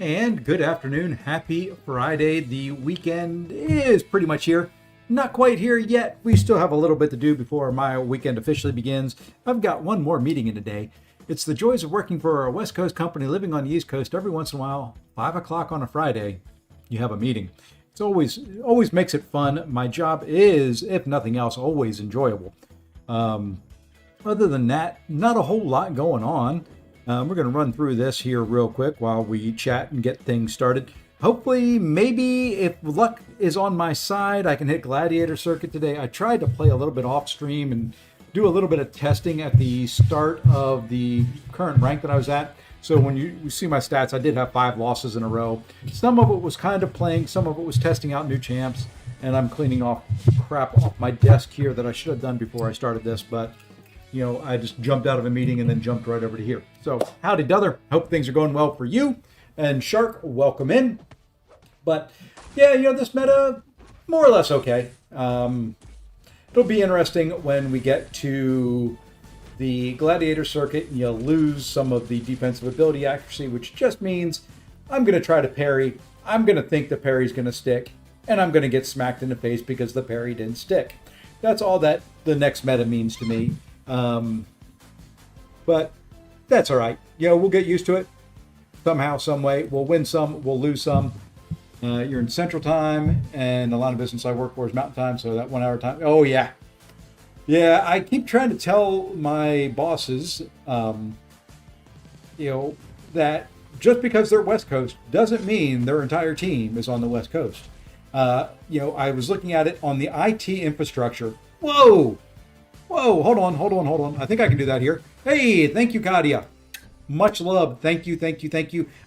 and good afternoon. Happy Friday. The weekend is pretty much here. Not quite here yet. We still have a little bit to do before my weekend officially begins. I've got one more meeting in a day. It's the joys of working for a West Coast company living on the East Coast. Every once in a while, 5 o'clock on a Friday, you have a meeting. It's always makes it fun. My job is, if nothing else, always enjoyable. Other than that, not a whole lot going on. We're going to run through this here real quick while we chat and get things started. Hopefully, maybe if luck is on my side, I can hit Gladiator Circuit today. I tried to play a little bit off stream and do a little bit of testing at the start of the current rank that I was at. So when you see my stats, I did have 5 losses in a row. Some of it was kind of playing, some of it was testing out new champs, and I'm cleaning off crap off my desk here that I should have done before I started this, but I just jumped out of a meeting and then jumped right over to here. So howdy Dother, hope things are going well for you. And Shark, welcome in. But yeah, this meta, more or less okay. It'll be interesting when we get to the Gladiator Circuit and you lose some of the defensive ability accuracy, which just means I'm going to try to parry. I'm going to think the parry's going to stick, and I'm going to get smacked in the face because the parry didn't stick. That's all that the next meta means to me. But that's all right. We'll get used to it somehow, some way. We'll win some, we'll lose some. You're in Central Time, and the line of business I work for is Mountain Time, so that 1 hour time. Oh, yeah. Yeah, I keep trying to tell my bosses, that just because they're West Coast doesn't mean their entire team is on the West Coast. I was looking at it on the IT infrastructure. Whoa, hold on. I think I can do that here. Hey, thank you, Kadia. Much love. Thank you.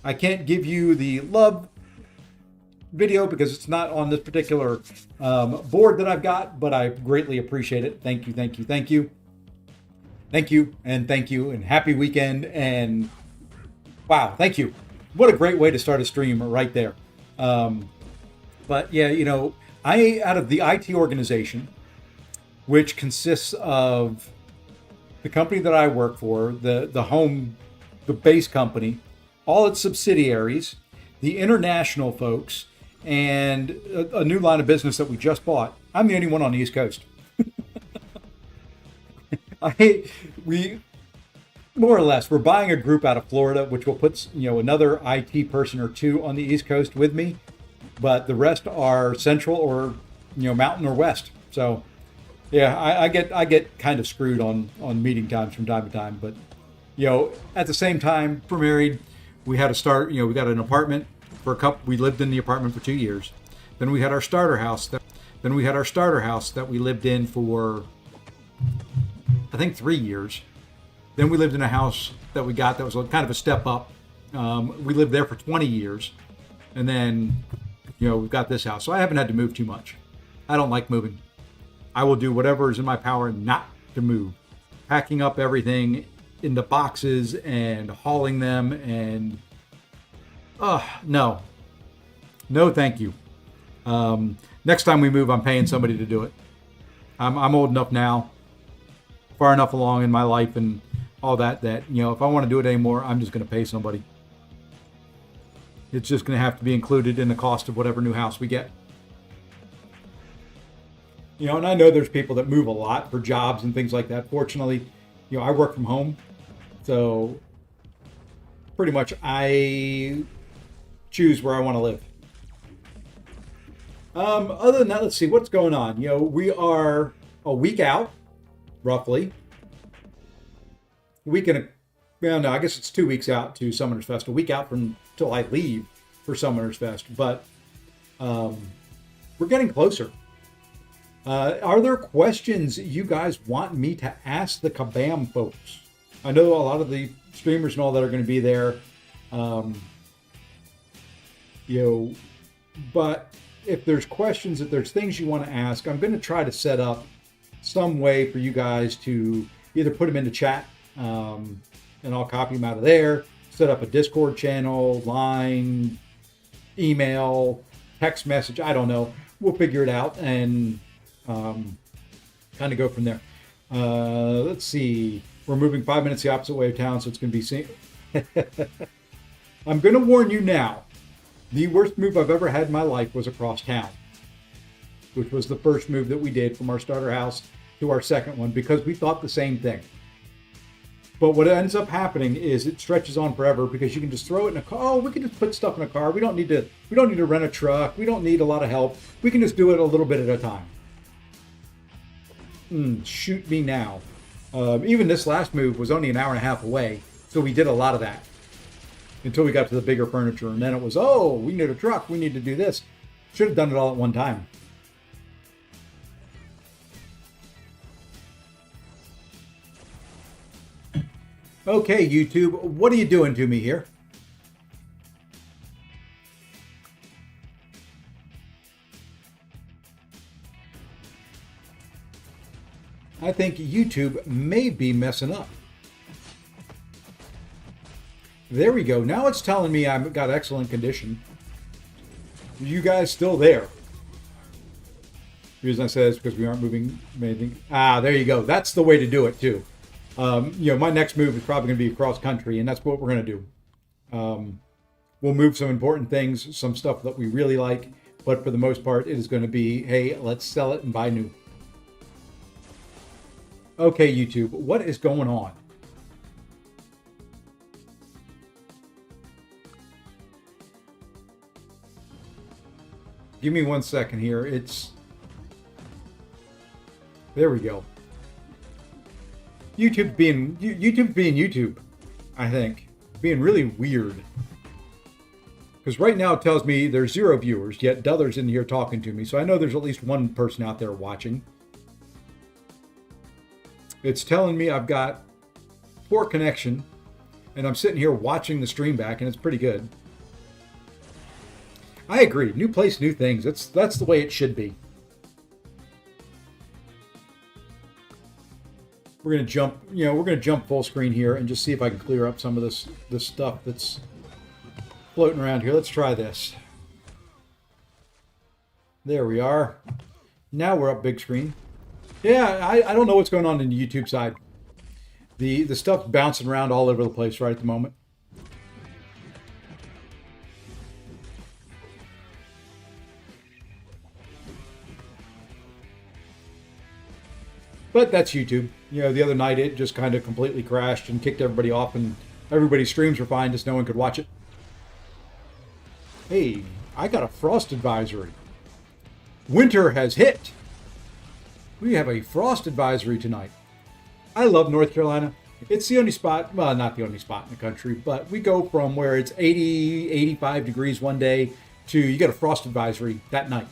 I can't give you the love video because it's not on this particular board that I've got, but I greatly appreciate it. Thank you, and happy weekend, and wow, thank you. What a great way to start a stream right there. But yeah, I, out of the IT organization, which consists of the company that I work for, the base company, all its subsidiaries, the international folks, and a new line of business that we just bought. I'm the only one on the East Coast. We more or less, we're buying a group out of Florida, which will put another IT person or two on the East Coast with me, but the rest are Central or Mountain or West. So yeah, I get kind of screwed on meeting times from time to time, but at the same time, we're married. We had to start. We got an apartment for a couple. We lived in the apartment for 2 years. Then we had our starter house. That we lived in for, I think, 3 years. Then we lived in a house that we got that was kind of a step up. We lived there for 20 years, and then we've got this house. So I haven't had to move too much. I don't like moving. I will do whatever is in my power not to move. Packing up everything into boxes and hauling them, and no, thank you. Next time we move, I'm paying somebody to do it. I'm old enough now, far enough along in my life and all that if I want to do it anymore, I'm just going to pay somebody. It's just going to have to be included in the cost of whatever new house we get. And I know there's people that move a lot for jobs and things like that. Fortunately, I work from home, so pretty much I choose where I want to live. Other than that, let's see what's going on. We are a week out, roughly. I guess it's 2 weeks out to Summoners Fest. A week out from till I leave for Summoners Fest, but we're getting closer. Are there questions you guys want me to ask the Kabam folks? I know a lot of the streamers and all that are going to be there. But if there's questions, if there's things you want to ask, I'm going to try to set up some way for you guys to either put them into chat, and I'll copy them out of there, set up a Discord channel, line, email, text message, I don't know. We'll figure it out and kind of go from there. Let's see. We're moving 5 minutes the opposite way of town, so it's going to be... I'm going to warn you now. The worst move I've ever had in my life was across town, which was the first move that we did from our starter house to our second one because we thought the same thing. But what ends up happening is it stretches on forever because you can just throw it in a car. Oh, we can just put stuff in a car. We don't need to rent a truck. We don't need a lot of help. We can just do it a little bit at a time. Shoot me now. Even this last move was only an hour and a half away, so we did a lot of that until we got to the bigger furniture, and then it was, oh, we need a truck. We need to do this. Should have done it all at one time. Okay, YouTube, what are you doing to me here? I think YouTube may be messing up. There we go. Now it's telling me I've got excellent condition. You guys still there? The reason I say is because we aren't moving anything. Ah, there you go. That's the way to do it too. My next move is probably going to be cross country, and that's what we're going to do. We'll move some important things, some stuff that we really like, but for the most part, it is going to be, hey, let's sell it and buy new. Okay, YouTube, what is going on? Give me 1 second here. There we go. YouTube being YouTube, I think. Being really weird. Because right now it tells me there's 0 viewers, yet Dother's in here talking to me. So I know there's at least one person out there watching. It's telling me I've got poor connection. And I'm sitting here watching the stream back, and it's pretty good. I agree. New place, new things. That's the way it should be. We're gonna jump full screen here and just see if I can clear up some of this stuff that's floating around here. Let's try this. There we are. Now we're up big screen. Yeah, I don't know what's going on in the YouTube side. The stuff's bouncing around all over the place right at the moment. But that's YouTube. The other night it just kind of completely crashed and kicked everybody off, and everybody's streams were fine, just no one could watch it. Hey, I got a frost advisory. Winter has hit. We have a frost advisory tonight. I love North Carolina. It's the only spot, well, not the only spot in the country, but we go from where it's 80, 85 degrees one day to you get a frost advisory that night.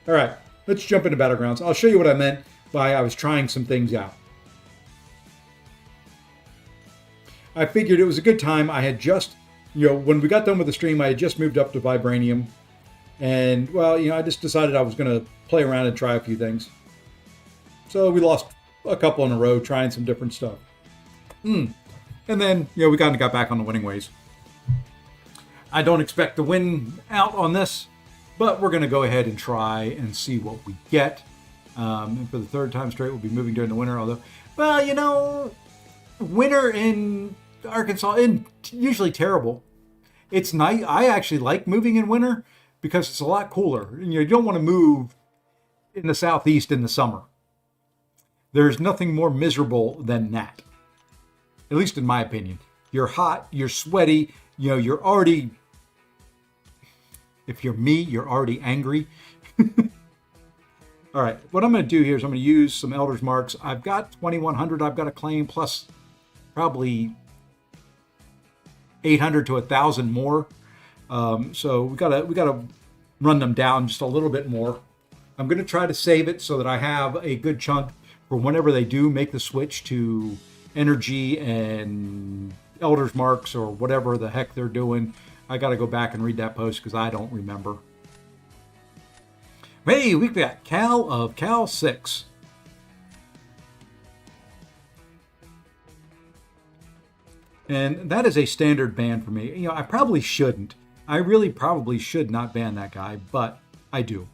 All right. Let's jump into Battlegrounds. I'll show you what I meant by I was trying some things out. I figured it was a good time. I had just, when we got done with the stream, I had just moved up to Vibranium. And, well, I just decided I was going to play around and try a few things. So we lost a couple in a row trying some different stuff. And then, we kind of got back on the winning ways. I don't expect to win out on this. But we're going to go ahead and try and see what we get. And for the third time straight, we'll be moving during the winter. Although, well, winter in Arkansas isn't usually terrible. It's nice. I actually like moving in winter because it's a lot cooler. You don't want to move in the southeast in the summer. There's nothing more miserable than that. At least in my opinion. You're hot. You're sweaty. You're already... If you're me, you're already angry. All right, what I'm going to do here is I'm going to use some Elder's Marks. I've got 2,100 I've got to claim, plus probably 800 to 1,000 more. So we gotta run them down just a little bit more. I'm going to try to save it so that I have a good chunk for whenever they do make the switch to energy and Elder's Marks or whatever the heck they're doing. I got to go back and read that post because I don't remember. Hey, we've got Cal of Cal 6. And that is a standard ban for me. I probably shouldn't. I really probably should not ban that guy, but I do.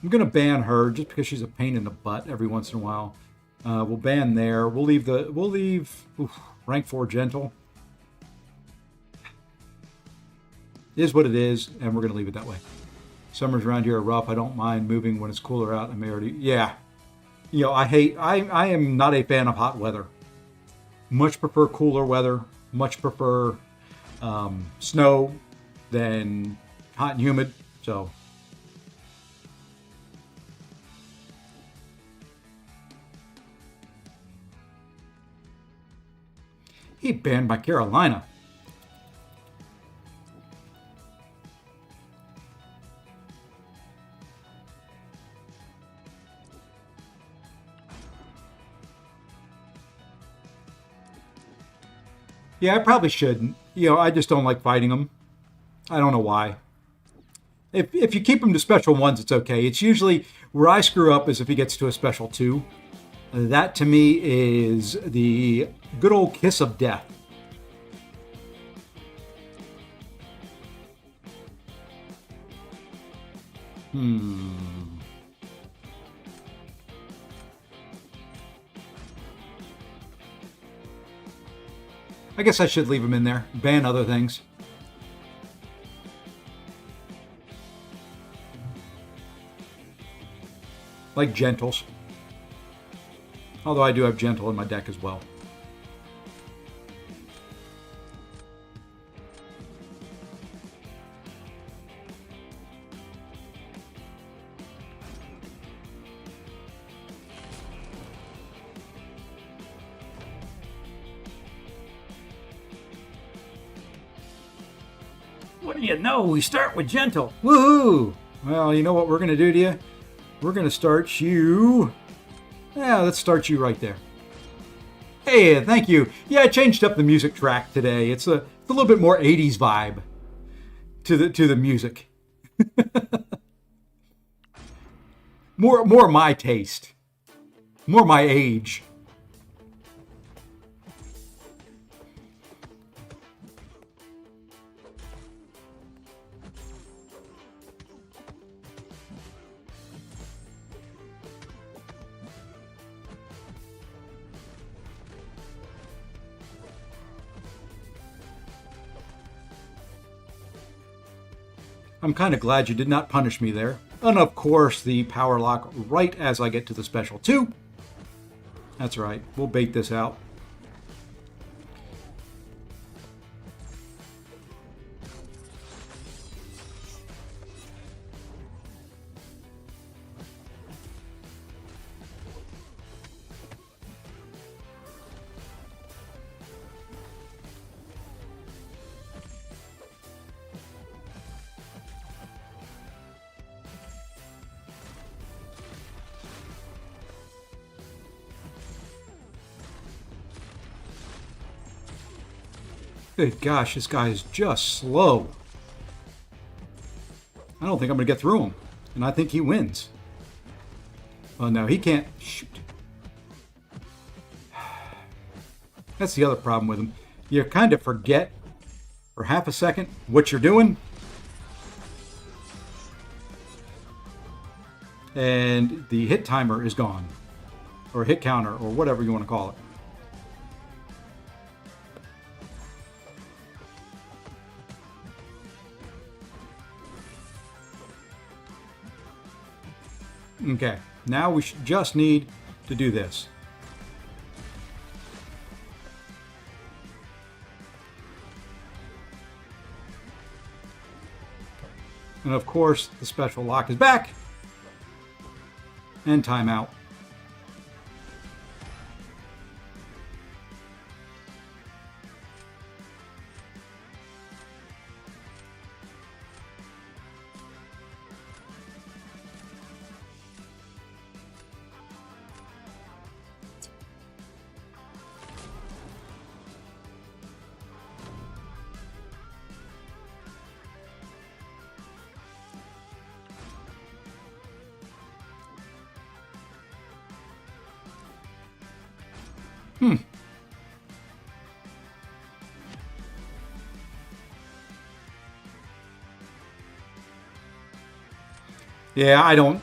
I'm going to ban her just because she's a pain in the butt every once in a while. We'll ban there. We'll leave rank 4 gentle. It is what it is, and we're going to leave it that way. Summers around here are rough. I don't mind moving when it's cooler out. I may already... Yeah. You know, I am not a fan of hot weather. Much prefer cooler weather. Much prefer snow than hot and humid. So... He banned by Carolina. Yeah, I probably shouldn't. You know, I just don't like fighting them. I don't know why. If you keep him to special ones, it's okay. It's usually where I screw up is if he gets to a special 2. That to me is the good old kiss of death. I guess I should leave him in there. Ban other things. Like Gentles. Although I do have Gentle in my deck as well. What do you know? We start with Gentle. Woohoo! Well, you know what we're going to do to you? We're going to start you... Yeah, let's start you right there. Hey, thank you. Yeah, I changed up the music track today. It's a little bit more 80s vibe to the music. more my taste. More my age. I'm kind of glad you did not punish me there. And of course, the power lock right as I get to the special 2. That's right. We'll bait this out. Good gosh, this guy is just slow. I don't think I'm going to get through him. And I think he wins. Oh no, he can't. Shoot. That's the other problem with him. You kind of forget for half a second what you're doing. And the hit timer is gone. Or hit counter, or whatever you want to call it. Okay, now we just need to do this. And of course, the special lock is back. And timeout. Yeah, I don't.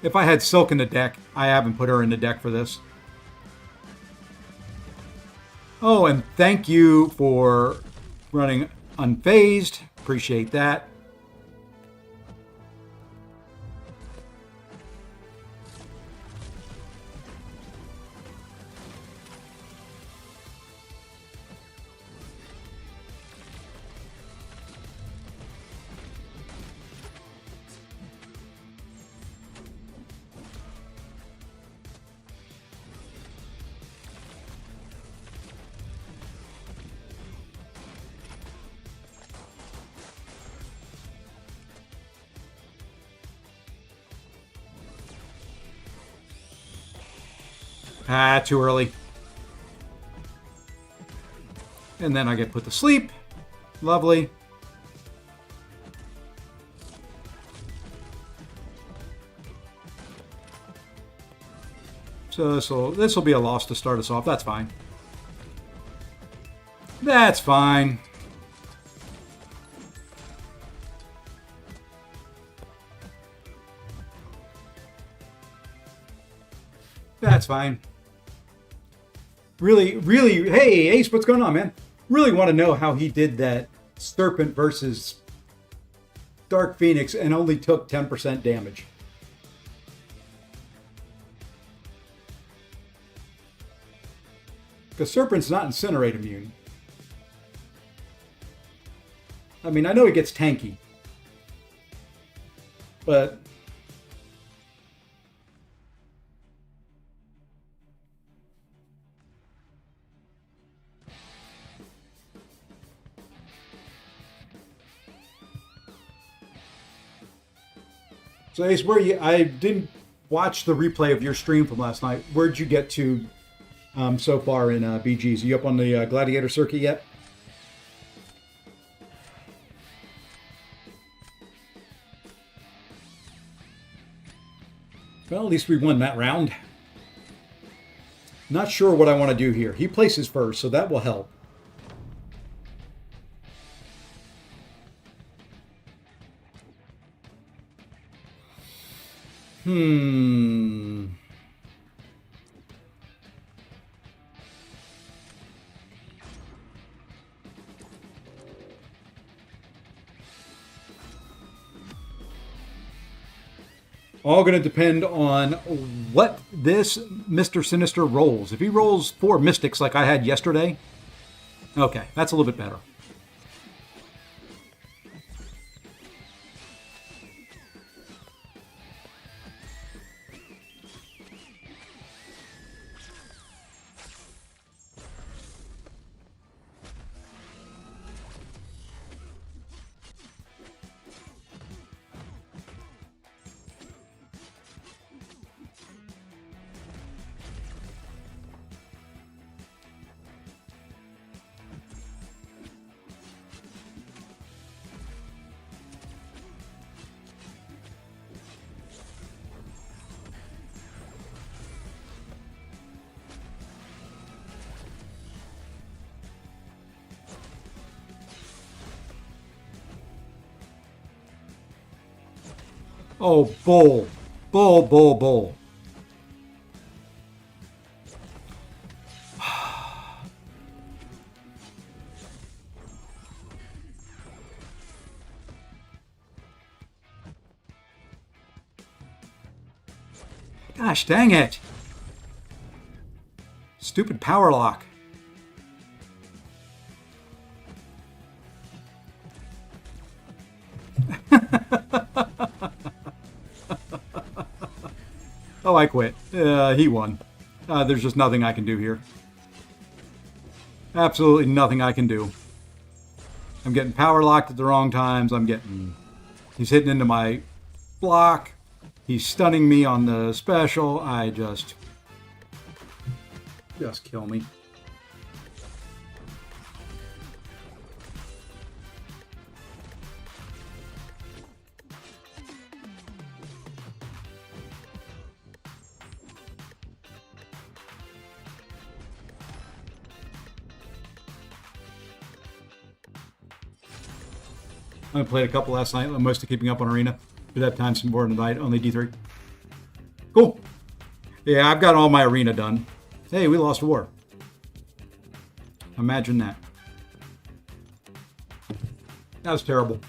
If I had Silk in the deck, I haven't put her in the deck for this. Oh, and thank you for running Unfazed. Appreciate that. Ah, too early. And then I get put to sleep. Lovely. So this will be a loss to start us off. That's fine. That's fine. That's fine. Really, hey, Ace, what's going on, man? Really want to know how he did that Serpent versus Dark Phoenix and only took 10% damage. Because Serpent's not Incinerate immune. I mean, I know he gets tanky. But... So Ace, I didn't watch the replay of your stream from last night. Where'd you get to so far in BGs? Are you up on the Gladiator circuit yet? Well, at least we won that round. Not sure what I want to do here. He places first, so that will help. All going to depend on what this Mr. Sinister rolls. If he rolls 4 Mystics like I had yesterday, okay, that's a little bit better. Oh, bull. Bull, bull, bull. Gosh, dang it. Stupid power lock. Oh, I quit. He won. There's just nothing I can do here. Absolutely nothing I can do. I'm getting power locked at the wrong times. He's hitting into my block. He's stunning me on the special. Just kill me. I played a couple last night. I'm mostly keeping up on Arena. Should have time some more tonight. Only D3. Cool. Yeah, I've got all my Arena done. Hey, we lost a war. Imagine that. That was terrible.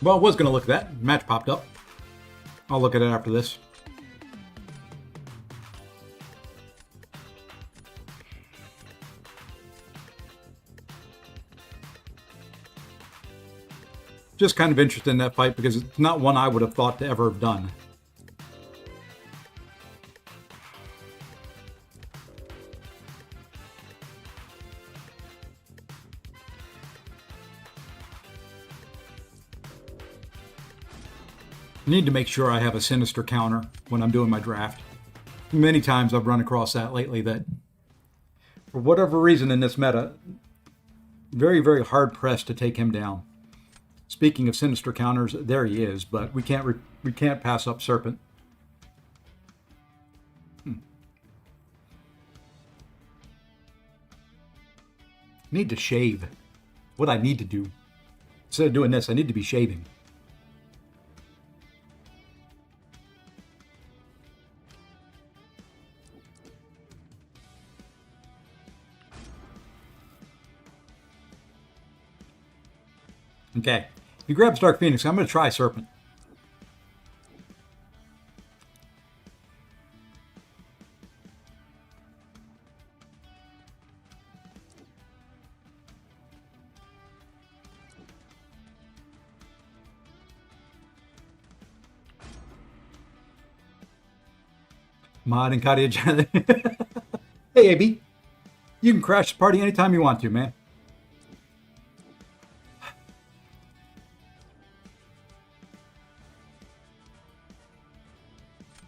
Well, I was going to look at that. Match popped up. I'll look at it after this. Just kind of interested in that fight because it's not one I would have thought to ever have done. I need to make sure I have a sinister counter when I'm doing my draft. Many times I've run across that lately that, for whatever reason in this meta, very, very hard pressed to take him down. Speaking of sinister counters, there he is, but we can't pass up Serpent. Need to shave. What I need to do. Instead of doing this, I need to be shaving. Okay. He grabs Dark Phoenix. I'm going to try Serpent. Mod and Katia. Hey, AB. You can crash the party anytime you want to, man.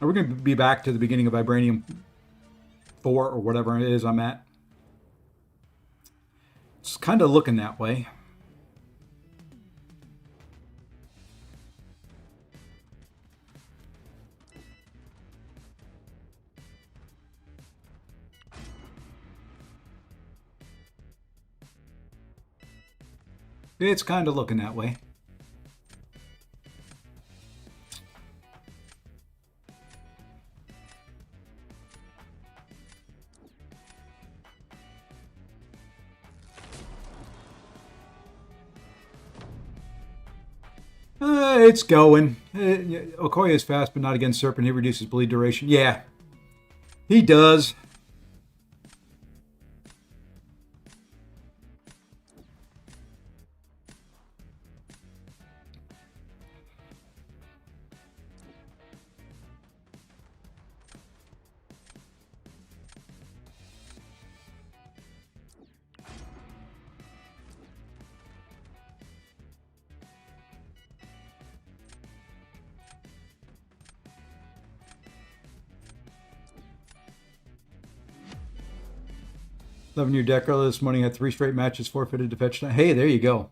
We're going to be back to the beginning of Vibranium 4 or whatever it is I'm at. It's kind of looking that way. It's kind of looking that way. It's going. Okoye is fast, but not against Serpent. He reduces bleed duration. Yeah, he does. Loving your deck earlier this morning. Had 3 straight matches forfeited to fetch. Hey, there you go.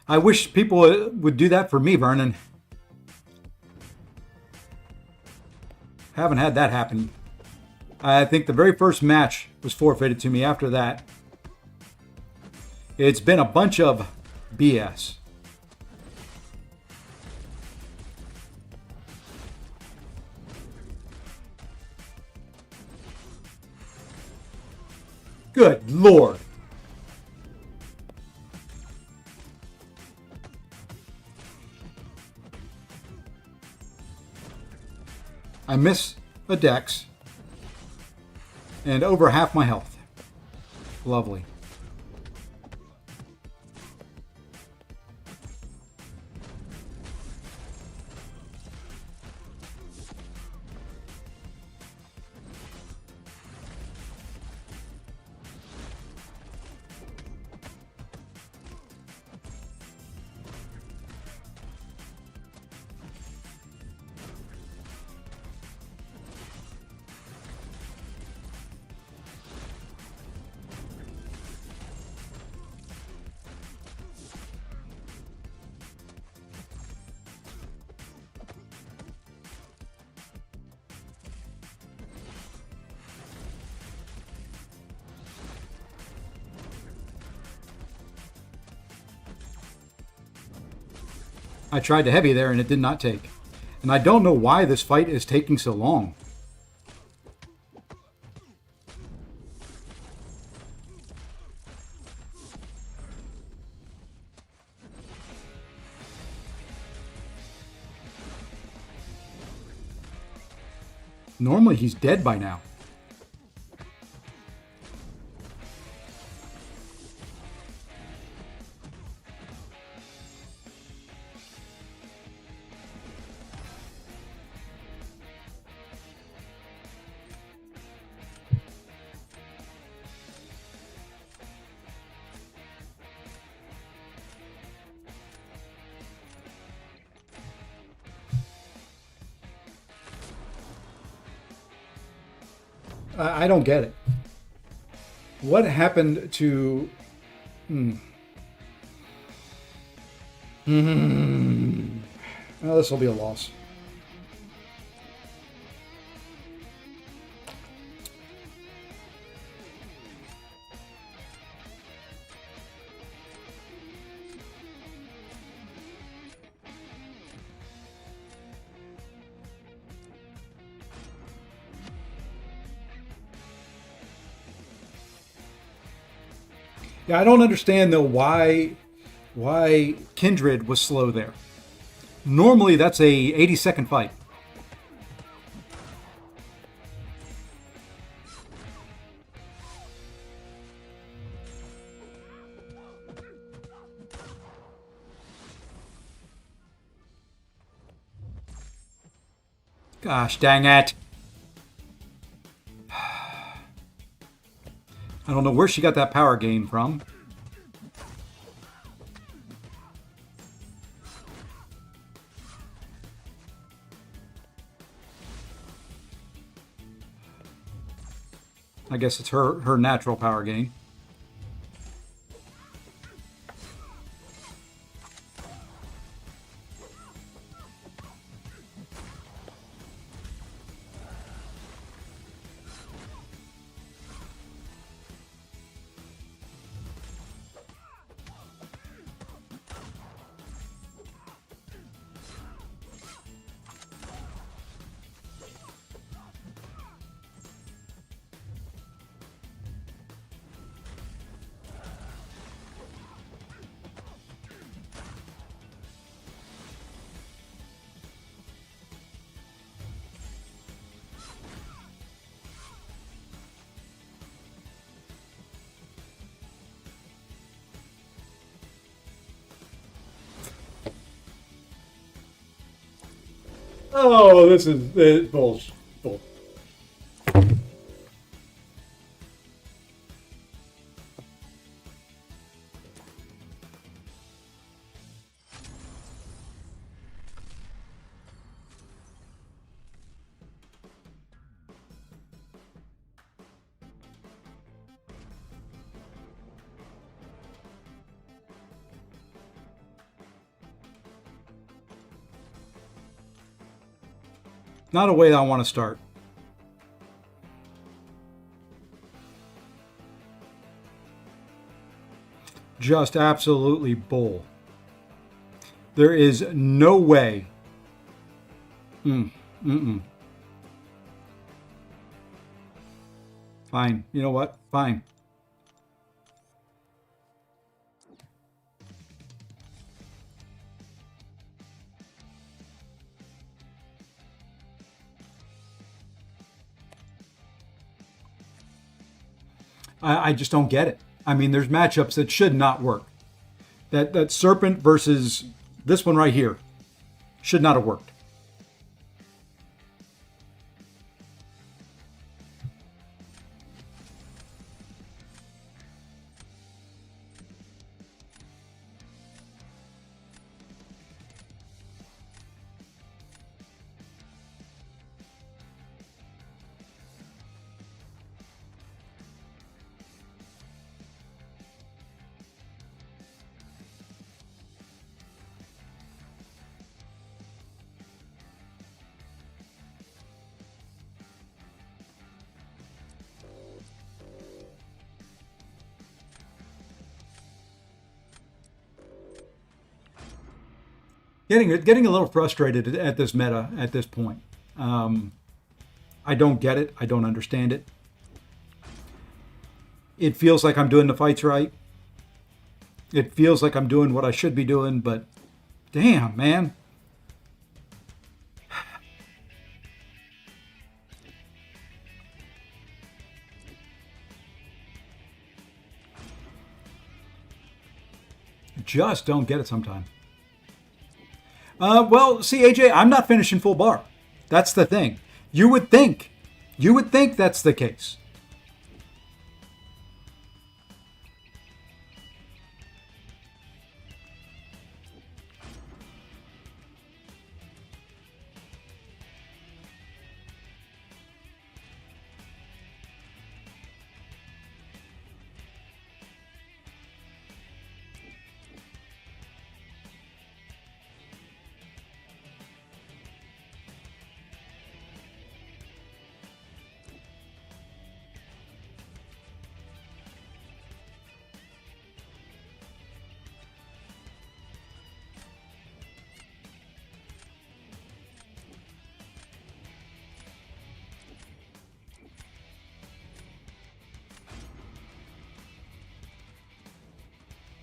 I wish people would do that for me, Vernon. Haven't had that happen. I think the very first match was forfeited to me. After that, it's been a bunch of BS. Good Lord. I miss a dex and over half my health. Lovely. I tried to heavy there and it did not take. And I don't know why this fight is taking so long. Normally he's dead by now. I don't get it. What happened to... Well, this will be a loss. Yeah, I don't understand though why Kindred was slow there. Normally that's a 80-second fight. Gosh dang it. I don't know where she got that power gain from. I guess it's her natural power gain. Oh, this is bullshit. Bull. Not a way I want to start. Just absolutely bull. There is no way. Fine. You know what? Fine. I just don't get it. I mean, there's matchups that should not work. That Serpent versus this one right here should not have worked. Getting a little frustrated at this meta at this point. I don't get it. I don't understand it. It feels like I'm doing the fights right. It feels like I'm doing what I should be doing, but damn, man. Just don't get it sometimes. Well, see, AJ, I'm not finishing full bar. That's the thing. You would think that's the case.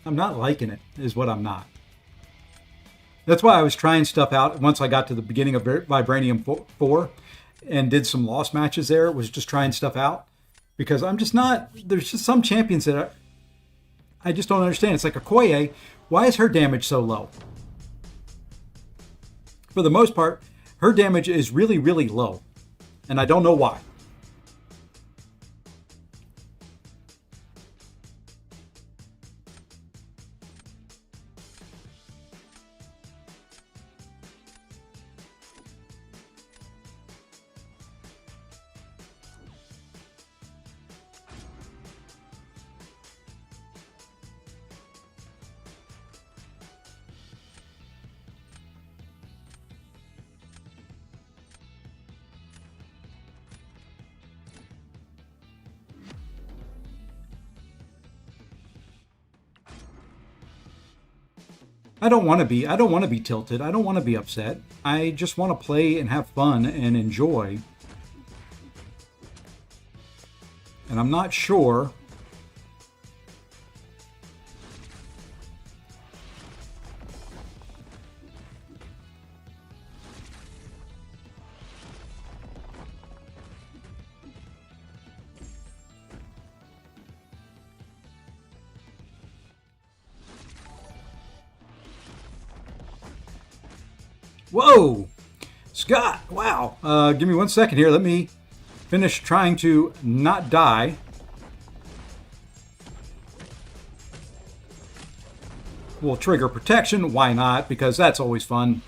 I'm not liking it, is what I'm not. That's why I was trying stuff out once I got to the beginning of Vibranium 4 and did some lost matches there, was just trying stuff out. Because I'm just not, there's just some champions that I just don't understand. It's like Okoye, why is her damage so low? For the most part, her damage is really, really low. And I don't know why. I don't want to be tilted. I don't want to be upset. I just want to play and have fun and enjoy. And I'm not sure Whoa! Scott, wow. Give me 1 second here. Let me finish trying to not die. We'll trigger protection. Why not? Because that's always fun.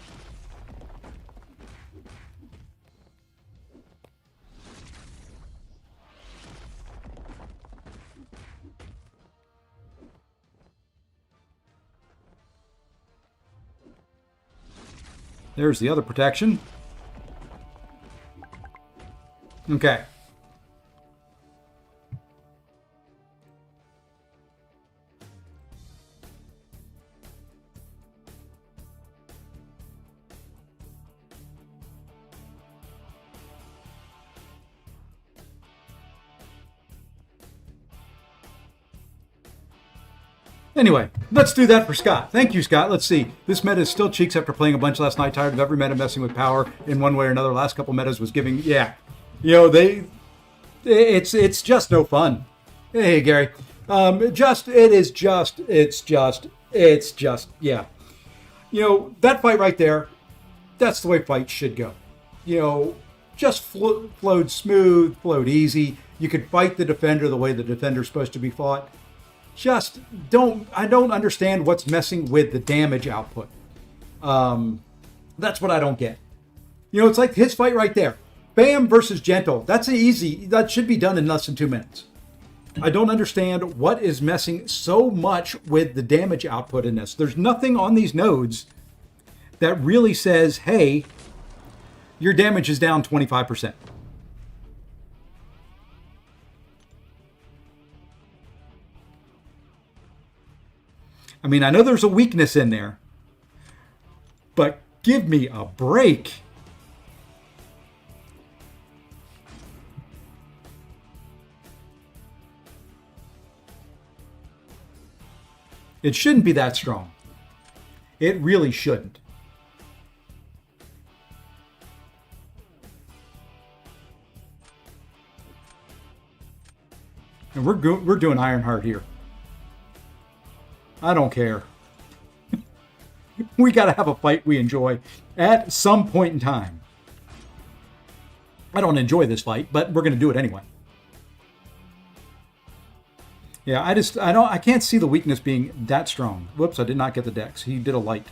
There's the other protection. Okay. Anyway, let's do that for Scott. Thank you, Scott. Let's see. This meta is still cheeks after playing a bunch last night. Tired of every meta messing with power in one way or another. Last couple metas was giving, yeah. You know, it's just no fun. Hey, Gary. It's just, yeah. You know, that fight right there, that's the way fights should go. You know, just flowed smooth, flowed easy. You could fight the defender the way the defender's supposed to be fought. I don't understand what's messing with the damage output. That's what I don't get. You know, it's like his fight right there. Bam versus Gentle. That's easy. That should be done in less than 2 minutes. I don't understand what is messing so much with the damage output in this. There's nothing on these nodes that really says, hey, your damage is down 25%. I mean, I know there's a weakness in there, But give me a break. It shouldn't be that strong. It really shouldn't. And we're doing Ironheart here. I don't care. We got to have a fight we enjoy at some point in time. I don't enjoy this fight, but we're going to do it anyway. Yeah, I can't see the weakness being that strong. Whoops, I did not get the dex. He did a light.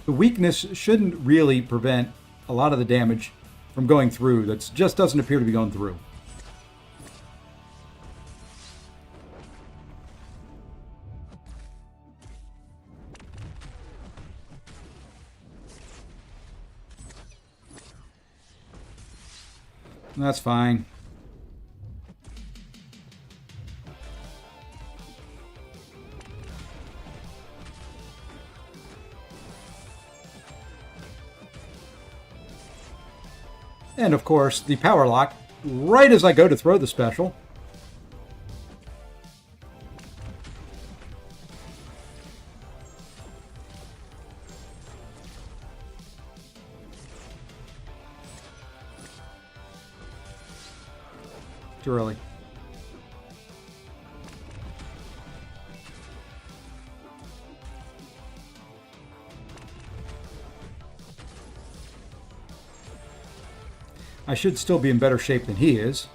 The weakness shouldn't really prevent a lot of the damage from going through. That just doesn't appear to be going through. That's fine. And of course, the power lock, right as I go to throw the special. Too early. I should still be in better shape than he is.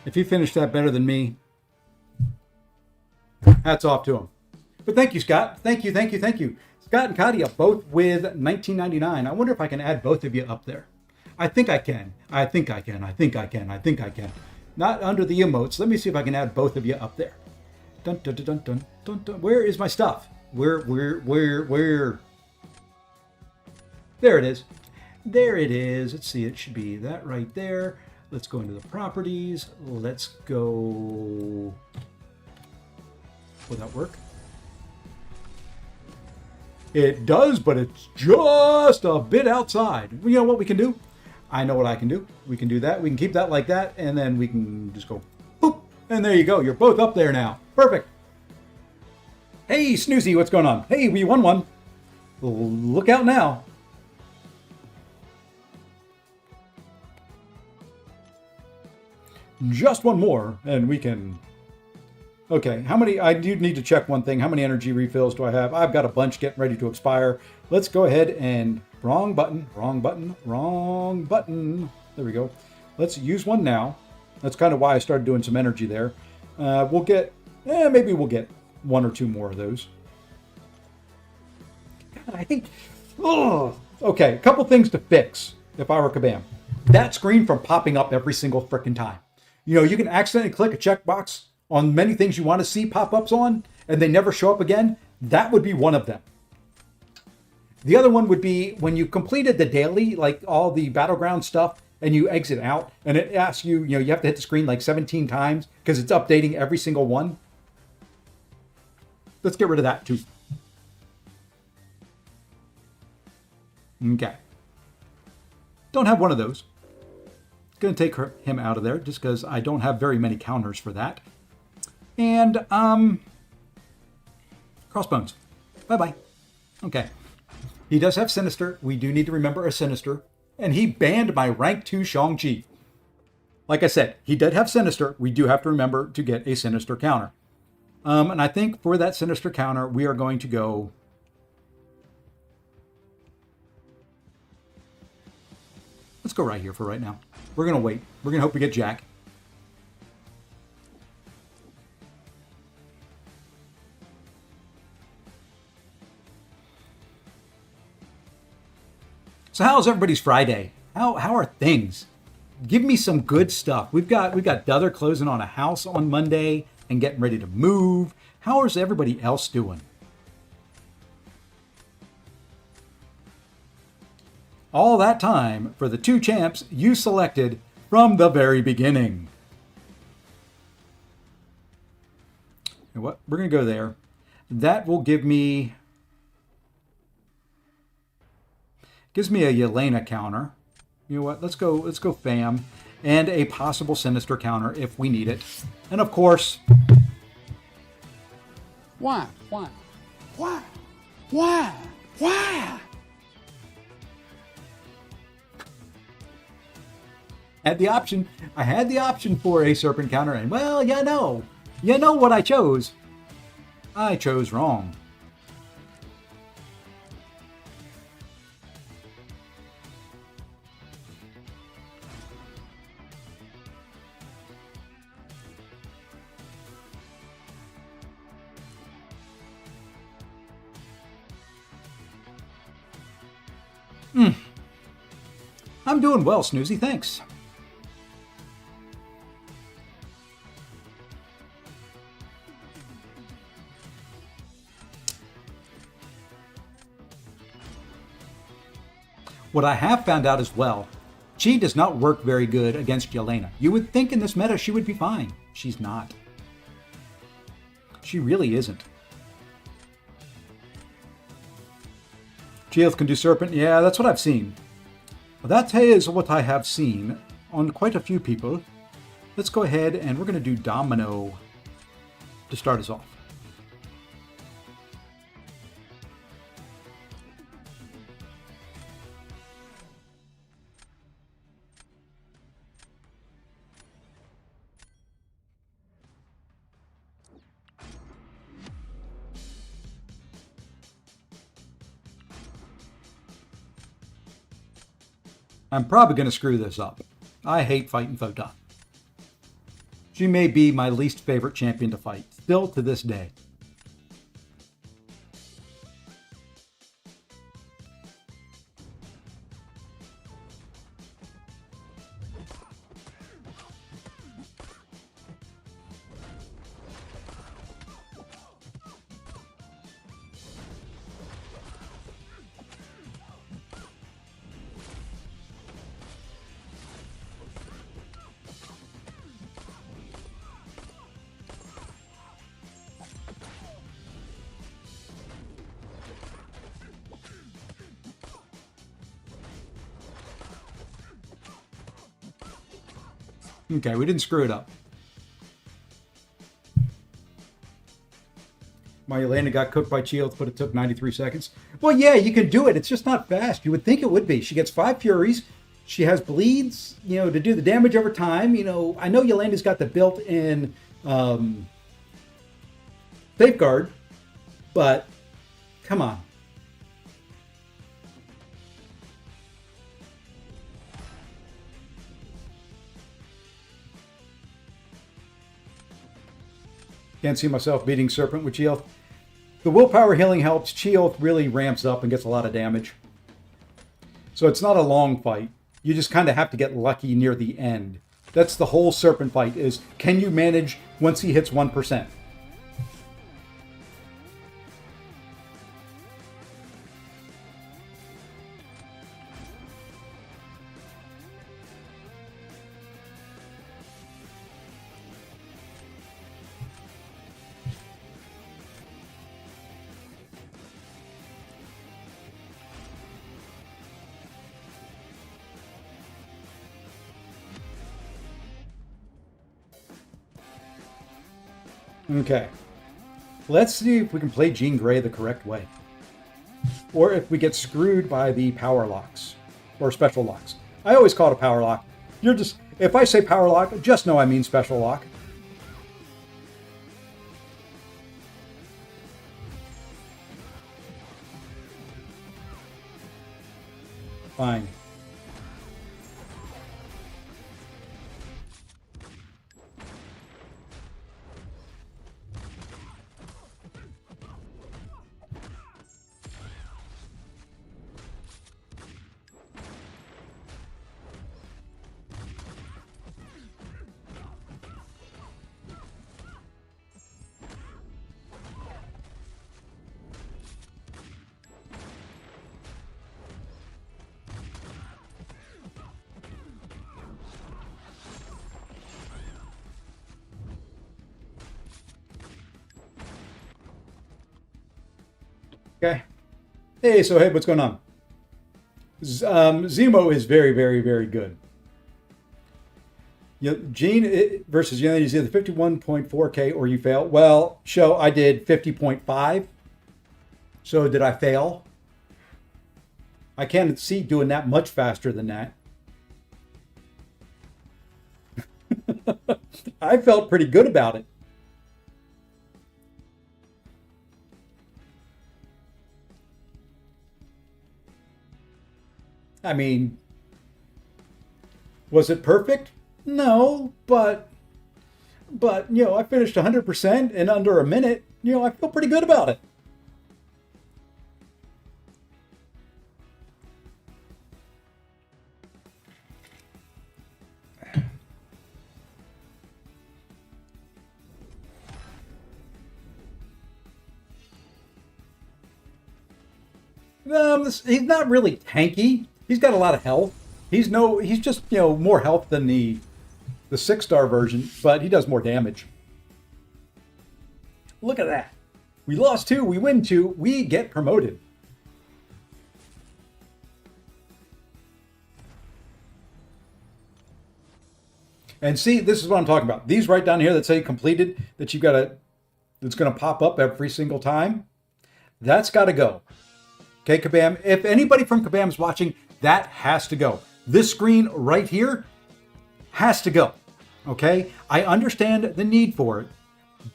If he finished that better than me, hats off to him. But thank you, Scott. Thank you. Scott and Katia both with 1999. I wonder if I can add both of you up there. I think I can. I think I can. Not under the emotes. Let me see if I can add both of you up there. Dun, dun, dun, dun, dun, dun. Where is my stuff? Where? There it is. Let's see. It should be that right there. Let's go into the properties. Let's go. Will that work? It does, but it's just a bit outside. You know what we can do? I know what I can do. We can do that. We can keep that like that, and then we can just go boop. And there you go. You're both up there now. Perfect. Hey, Snoozy, what's going on? Hey, we won one. Look out now. Just one more, and we can... Okay, how many... I do need to check one thing. How many energy refills do I have? I've got a bunch getting ready to expire. Let's go ahead and... Wrong button. There we go. Let's use one now. That's kind of why I started doing some energy there. We'll get... maybe we'll get one or two more of those. God, I think... Oh, okay, a couple things to fix if I were Kabam. That screen from popping up every single frickin' time. You know, you can accidentally click a checkbox on many things you want to see pop-ups on, and they never show up again. That would be one of them. The other one would be when you completed the daily, like all the Battleground stuff, and you exit out, and it asks you, you have to hit the screen like 17 times because it's updating every single one. Let's get rid of that too. Okay. Don't have one of those. Going to take him out of there just because I don't have very many counters for that. And, Crossbones. Bye-bye. Okay. He does have Sinister. We do need to remember a Sinister. And he banned my rank 2 Shang-Chi. Like I said, he did have Sinister. We do have to remember to get a Sinister counter. And I think for that Sinister counter, we are going to go... Let's go right here for right now. We're going to wait. We're going to hope we get Jack. So how's everybody's Friday? How are things? Give me some good stuff. We've got Dother closing on a house on Monday and getting ready to move. How is everybody else doing? All that time for the two champs you selected from the very beginning. You know what? We're going to go there. That will gives me a Yelena counter. You know what? Let's go fam. And a possible sinister counter if we need it. And of course, Why? I had the option for a serpent counter, and well, you know what I chose. I chose wrong. I'm doing well, Snoozy, thanks. What I have found out as well, Chi does not work very good against Yelena. You would think in this meta she would be fine. She's not. She really isn't. Geoth can do Serpent. Yeah, that's what I've seen. That is what I have seen on quite a few people. Let's go ahead and we're going to do Domino to start us off. I'm probably going to screw this up. I hate fighting Photon. She may be my least favorite champion to fight, still to this day. Okay, we didn't screw it up. My Yelena got cooked by Geoth, but it took 93 seconds. Well, yeah, you can do it. It's just not fast. You would think it would be. She gets 5 Furies. She has bleeds, to do the damage over time. I know Yelena's got the built-in safeguard, but come on. Can't see myself beating Serpent with Geoth. The willpower healing helps. Geoth really ramps up and gets a lot of damage. So it's not a long fight. You just kind of have to get lucky near the end. That's the whole Serpent fight is, can you manage once he hits 1%? Okay. Let's see if we can play Jean Grey the correct way. Or if we get screwed by the power locks. Or special locks. I always call it a power lock. If I say power lock, just know I mean special lock. Fine. Okay. Hey, so hey, what's going on? Zemo is very, very, very good. Gene versus United is either 51.4K or you fail. Well, show I did 50.5. So did I fail? I can't see doing that much faster than that. I felt pretty good about it. I mean, was it perfect? No, but I finished 100% in under a minute. I feel pretty good about it. He's not really tanky. He's got a lot of health. He's just more health than the 6-star version, but he does more damage. Look at that. We lost 2, we win 2, we get promoted. And see, this is what I'm talking about. These right down here that say completed, that's going to pop up every single time. That's got to go. Okay, Kabam. If anybody from Kabam is watching, that has to go. This screen right here has to go. Okay? I understand the need for it,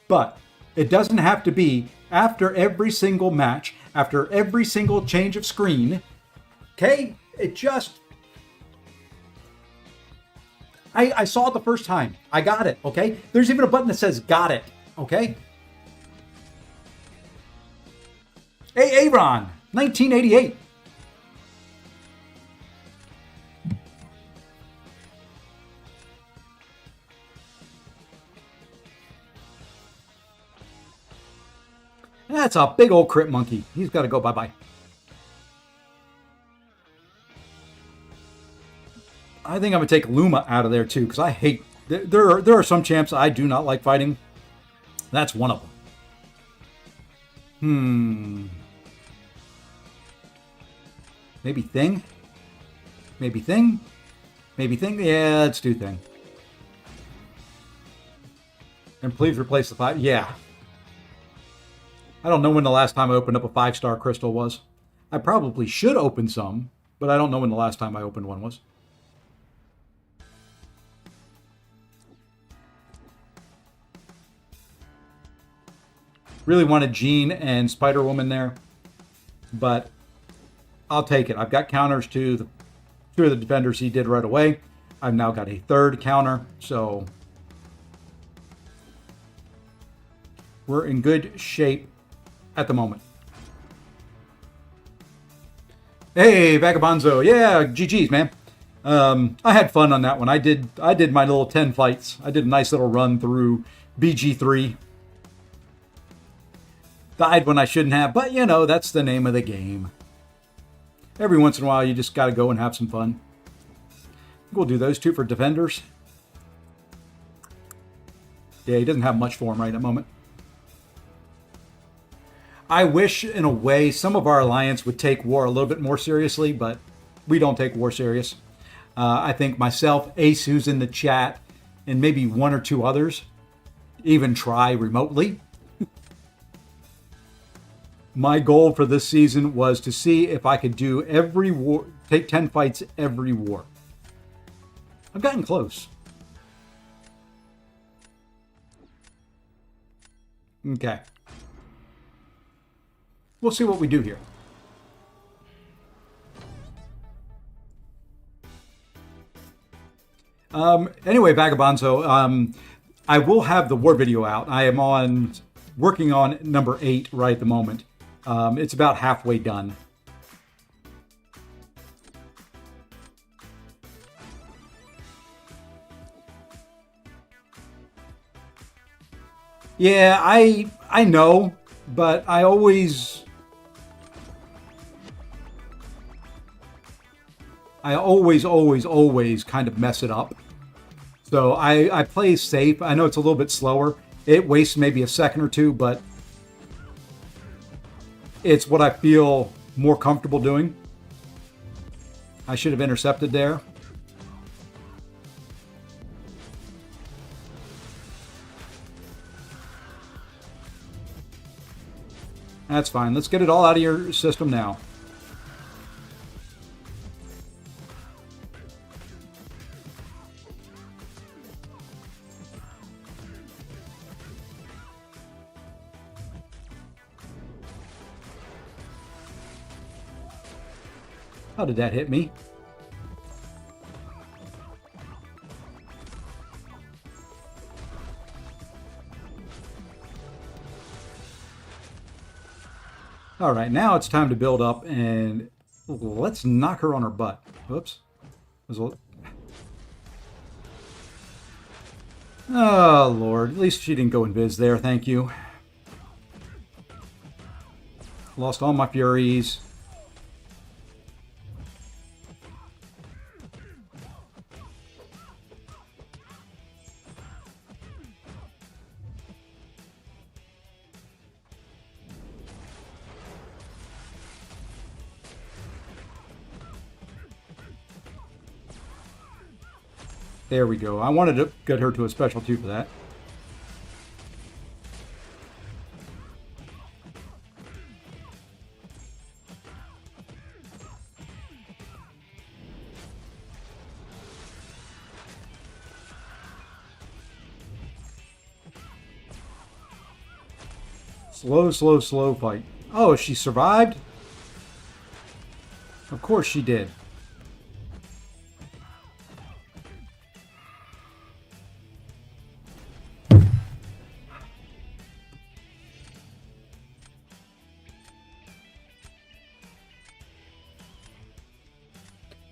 but it doesn't have to be after every single match, after every single change of screen. Okay? It just... I saw it the first time. I got it. Okay? There's even a button that says got it. Okay? Hey, Aaron! 1988. That's a big old crit monkey. He's got to go bye-bye. I think I'm going to take Luma out of there too, because I hate... There are some champs I do not like fighting. That's one of them. Maybe Thing? Maybe Thing? Maybe Thing? Yeah, let's do Thing. And please replace the 5. Yeah. I don't know when the last time I opened up a 5-star crystal was. I probably should open some, but I don't know when the last time I opened one was. Really wanted Jean and Spider-Woman there, but I'll take it. I've got counters to the 2 of the defenders he did right away. I've now got a 3rd counter, so we're in good shape at the moment. Hey, Vagabonzo. Yeah, GG's, man. I had fun on that one. I did my little 10 fights. I did a nice little run through BG3. Died when I shouldn't have, but that's the name of the game. Every once in a while, you just got to go and have some fun. We'll do those 2 for defenders. Yeah, he doesn't have much for him right at the moment. I wish, in a way, some of our alliance would take war a little bit more seriously, but we don't take war serious. I think myself, Ace, who's in the chat, and maybe 1 or 2 others even try remotely. My goal for this season was to see if I could do every war, take 10 fights every war. I've gotten close. Okay. We'll see what we do here. Anyway, Vagabonzo, I will have the war video out. I am working on number 8 right at the moment. It's about halfway done. Yeah, I know, but I always kind of mess it up. So I play safe. I know it's a little bit slower. It wastes maybe a second or two, but It's what I feel more comfortable doing. I should have intercepted there. That's fine. Let's get it all out of your system now. How did that hit me? All right, now it's time to build up and let's knock her on her butt. Oops. Oh, Lord. At least she didn't go invis there. Thank you. Lost all my furies. There we go. I wanted to get her to a special 2 for that. Slow fight. Oh, she survived? Of course she did.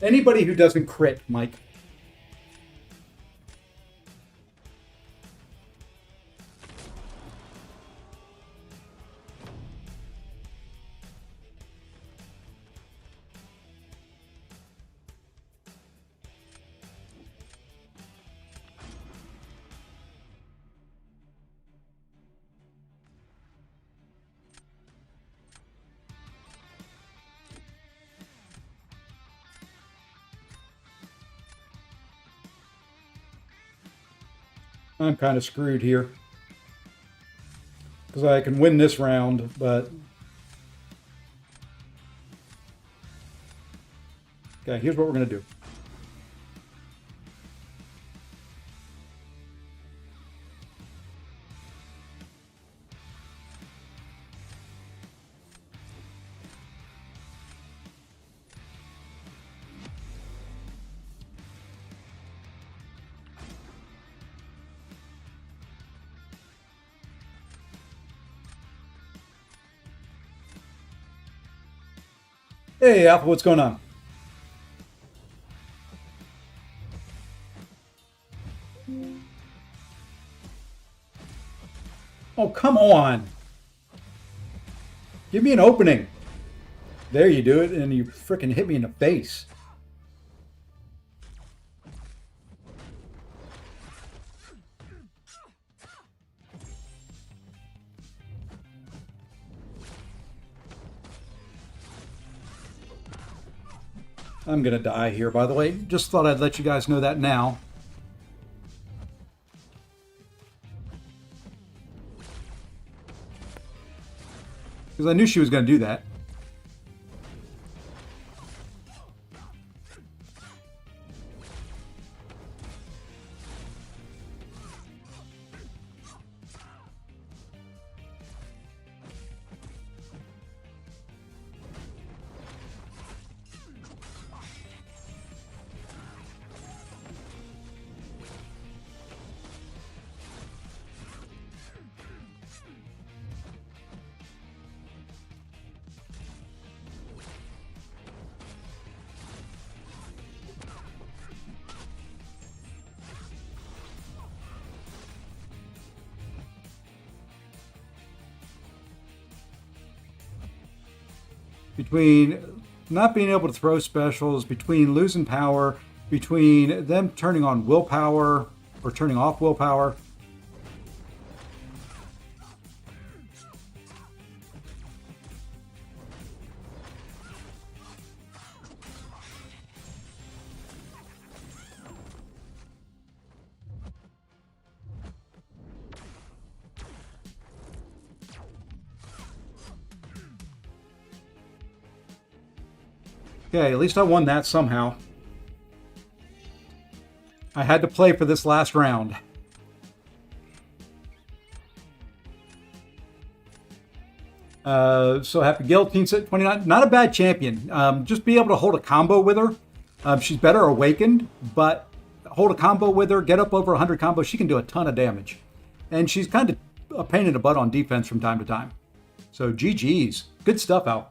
Anybody who doesn't crit, Mike. I'm kind of screwed here. Because I can win this round, but... Okay, here's what we're going to do. Hey, Alpha, what's going on? Oh, come on. Give me an opening. There you do it, and you frickin' hit me in the face. I'm gonna die here, by the way. Just thought I'd let you guys know that now. Because I knew she was gonna do that. Between not being able to throw specials, between losing power, between them turning on willpower or turning off willpower. Okay, at least I won that somehow. I had to play for this last round. So happy guillotine set 29. Not a bad champion. Just be able to hold a combo with her. She's better awakened, but hold a combo with her, get up over 100 combos. She can do a ton of damage. And she's kind of a pain in the butt on defense from time to time. So GG's. Good stuff, Al.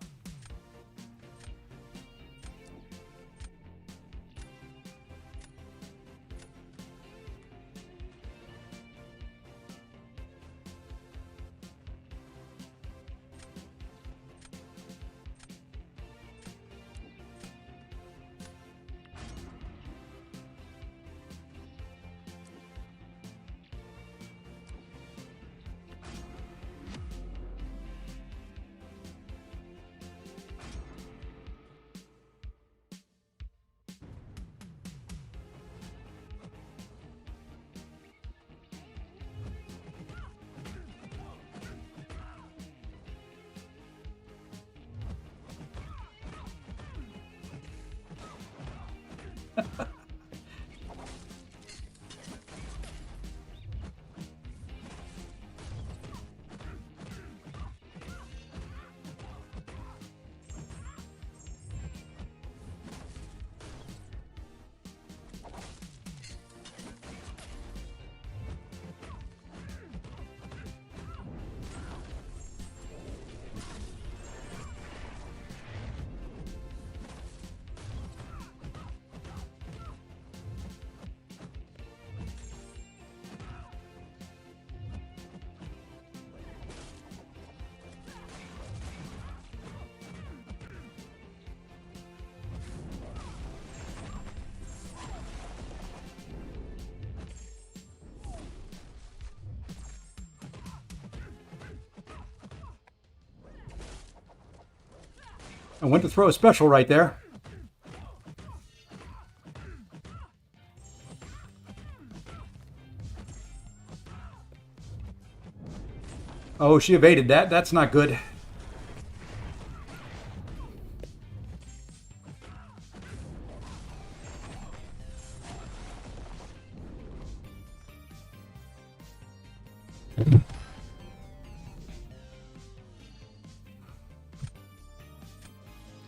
I went to throw a special right there. Oh, she evaded that. That's not good.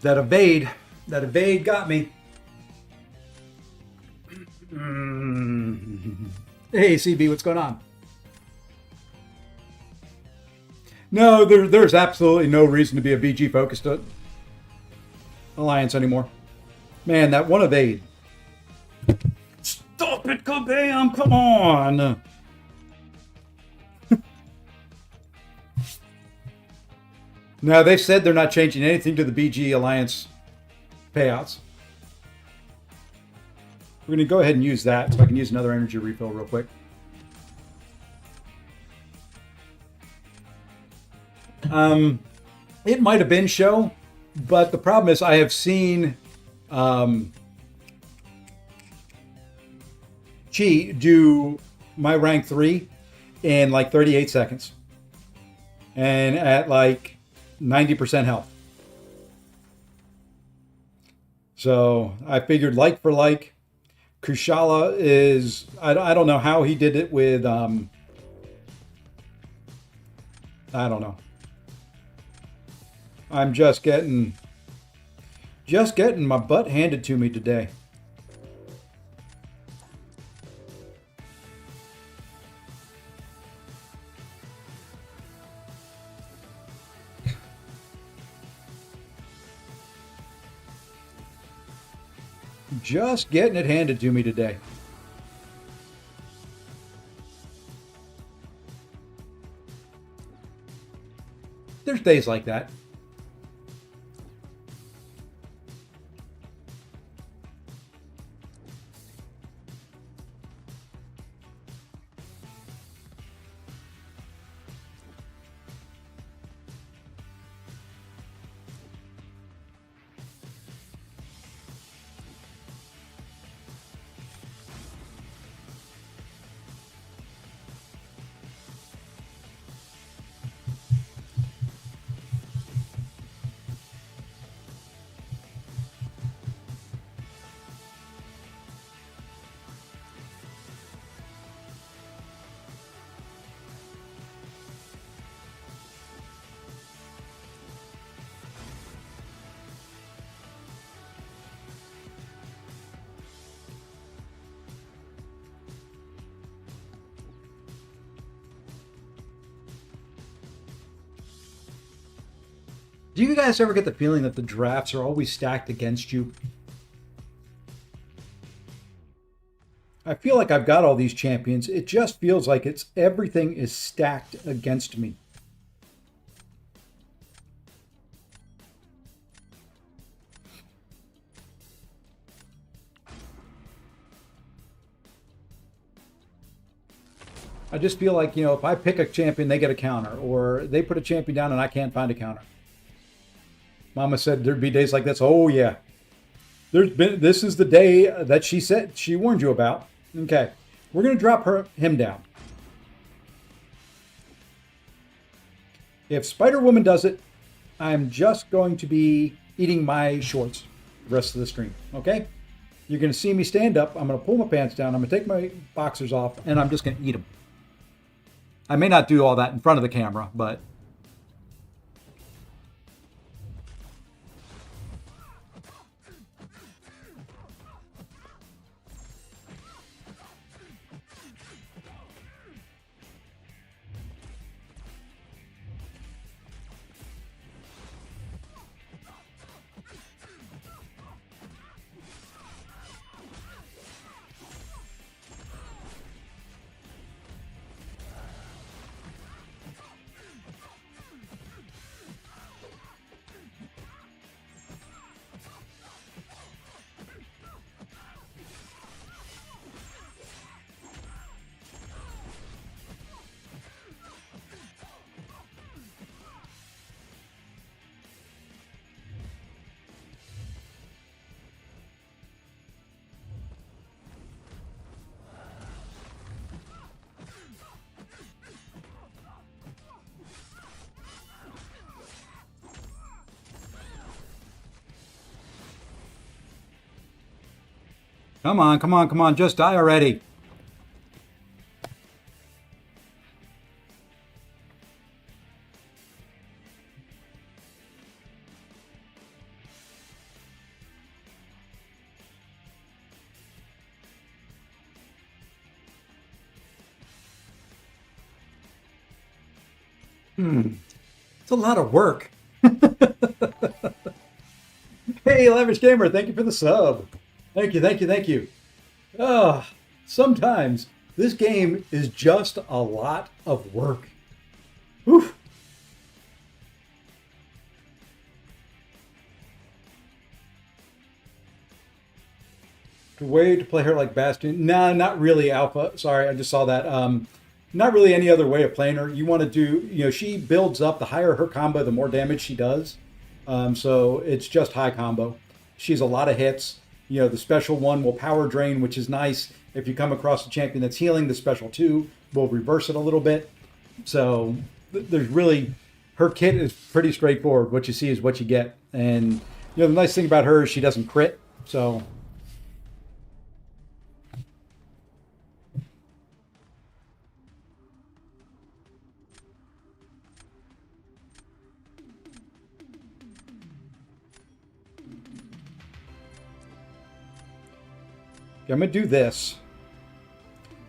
That evade got me. Hey, CB, what's going on? No, there's absolutely no reason to be a BG focused alliance anymore. Man, that one evade. Stop it, Kabam! Come on. No, they've said they're not changing anything to the BG Alliance payouts. We're going to go ahead and use that so I can use another energy refill real quick. It might have been show, but the problem is I have seen Chi do my rank 3 in like 38 seconds. And at like 90% health. So I figured like for like, Kushala is, I don't know how he did it with, I don't know. I'm just getting my butt handed to me today. Just getting it handed to me today. There's days like that. Do you guys ever get the feeling that the drafts are always stacked against you? I feel like I've got all these champions. It just feels like everything is stacked against me. I just feel like, if I pick a champion, they get a counter, or they put a champion down and I can't find a counter. Mama said there'd be days like this. Oh yeah. This is the day that she warned you about. Okay. We're going to drop him down. If Spider-Woman does it, I'm just going to be eating my shorts the rest of the stream. Okay? You're going to see me stand up. I'm going to pull my pants down. I'm going to take my boxers off, and I'm just going to eat them. I may not do all that in front of the camera, but come on, come on, come on. Just die already. It's a lot of work. Hey, Lavish Gamer, thank you for the sub. Thank you, thank you, thank you. Sometimes this game is just a lot of work. Whew. The way to play her like Bastion? Nah, not really, Alpha. Sorry, I just saw that. Not really any other way of playing her. You want to do, she builds up. The higher her combo, the more damage she does. So it's just high combo. She's a lot of hits. The special one will power drain, which is nice. If you come across a champion that's healing, the special 2 will reverse it a little bit. So there's really, her kit is pretty straightforward. What you see is what you get. And, the nice thing about her is she doesn't crit. So I'm going to do this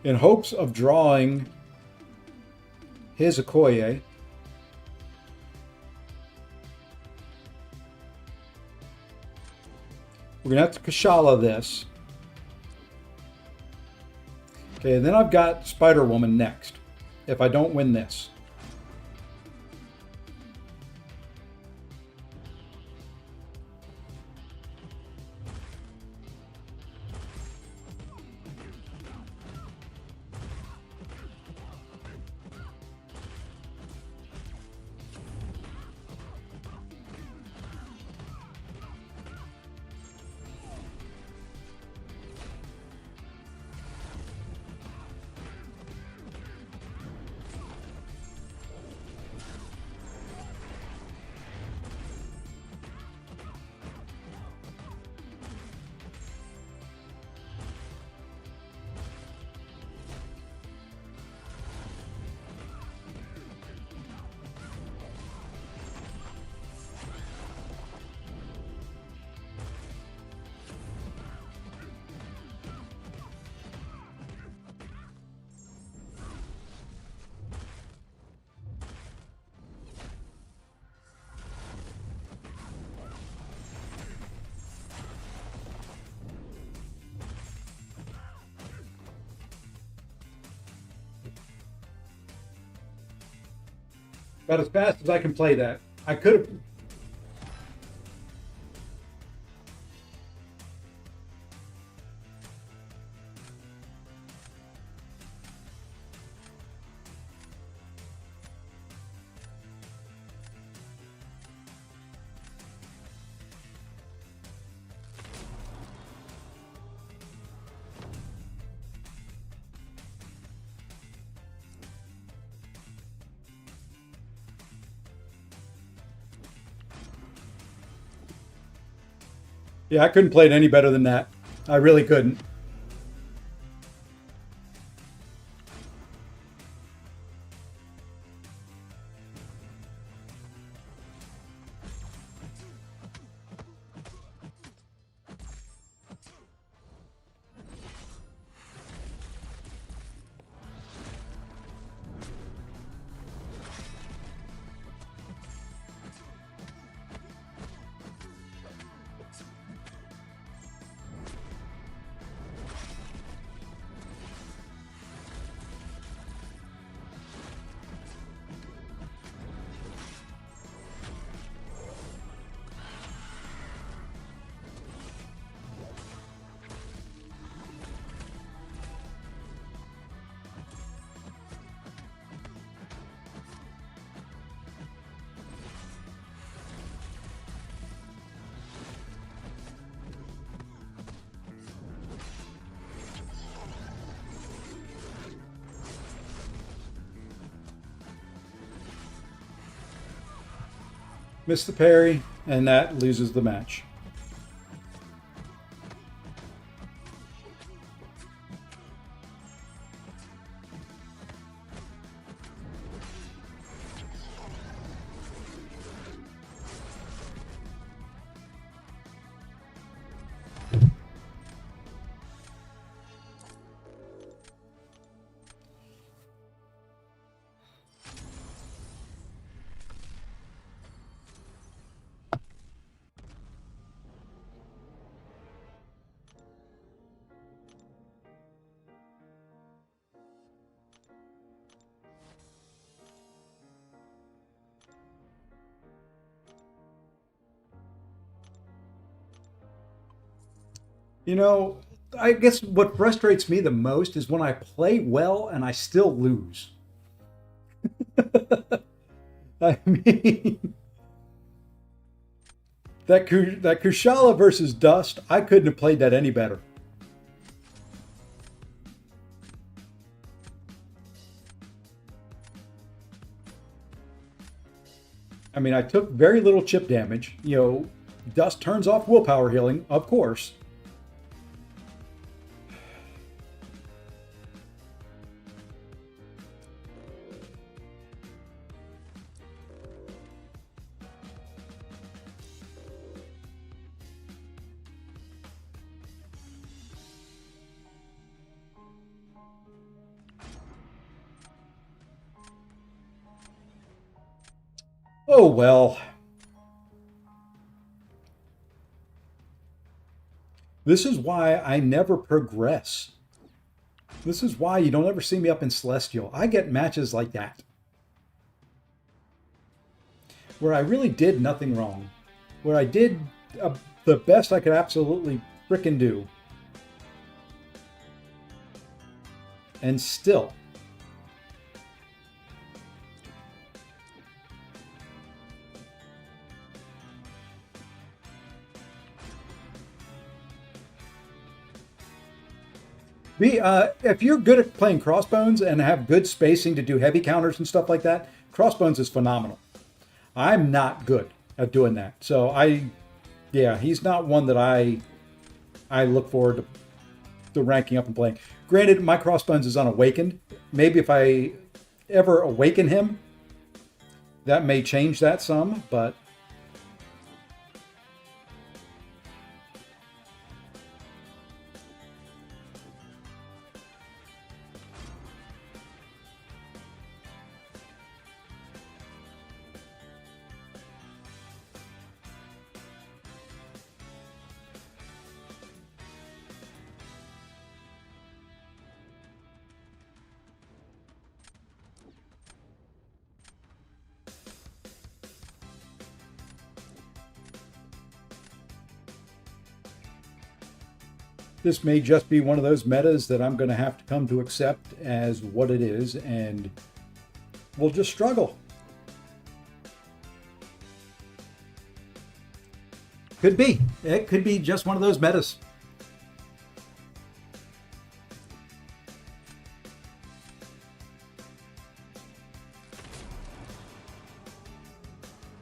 in hopes of drawing his Okoye. We're going to have to Kashala this. Okay, and then I've got Spider-Woman next, if I don't win this. About as fast as I can play that. I could have. Yeah, I couldn't play it any better than that. I really couldn't. Missed the parry, and that loses the match. You know, I guess what frustrates me the most is when I play well and I still lose. I mean, that Kushala versus Dust, I couldn't have played that any better. I mean, I took very little chip damage. You know, Dust turns off willpower healing, of course. Oh well. This is why I never progress. This is why you don't ever see me up in Celestial. I get matches like that, where I really did nothing wrong, where I did the best I could absolutely frickin' do, and still. If you're good at playing Crossbones and have good spacing to do heavy counters and stuff like that, Crossbones is phenomenal. I'm not good at doing that. So yeah, he's not one that I look forward to ranking up and playing. Granted, my Crossbones is unawakened. Maybe if I ever awaken him, that may change that some, but This may just be one of those metas that I'm going to have to come to accept as what it is, and we'll just struggle. Could be. It could be just one of those metas.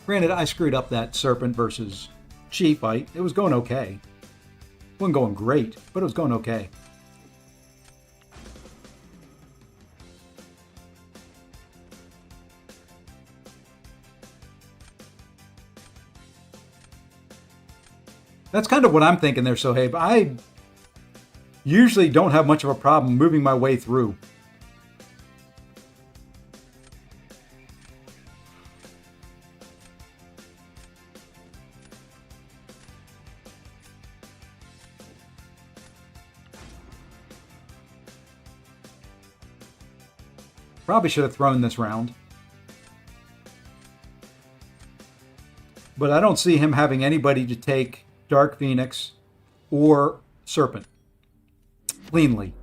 Granted, I screwed up that Serpent versus Chi fight. It was going okay. It wasn't going great, but it was going okay. That's kind of what I'm thinking there, Sohaib. I usually don't have much of a problem moving my way through. Probably should have thrown this round. But I don't see him having anybody to take Dark Phoenix or Serpent cleanly.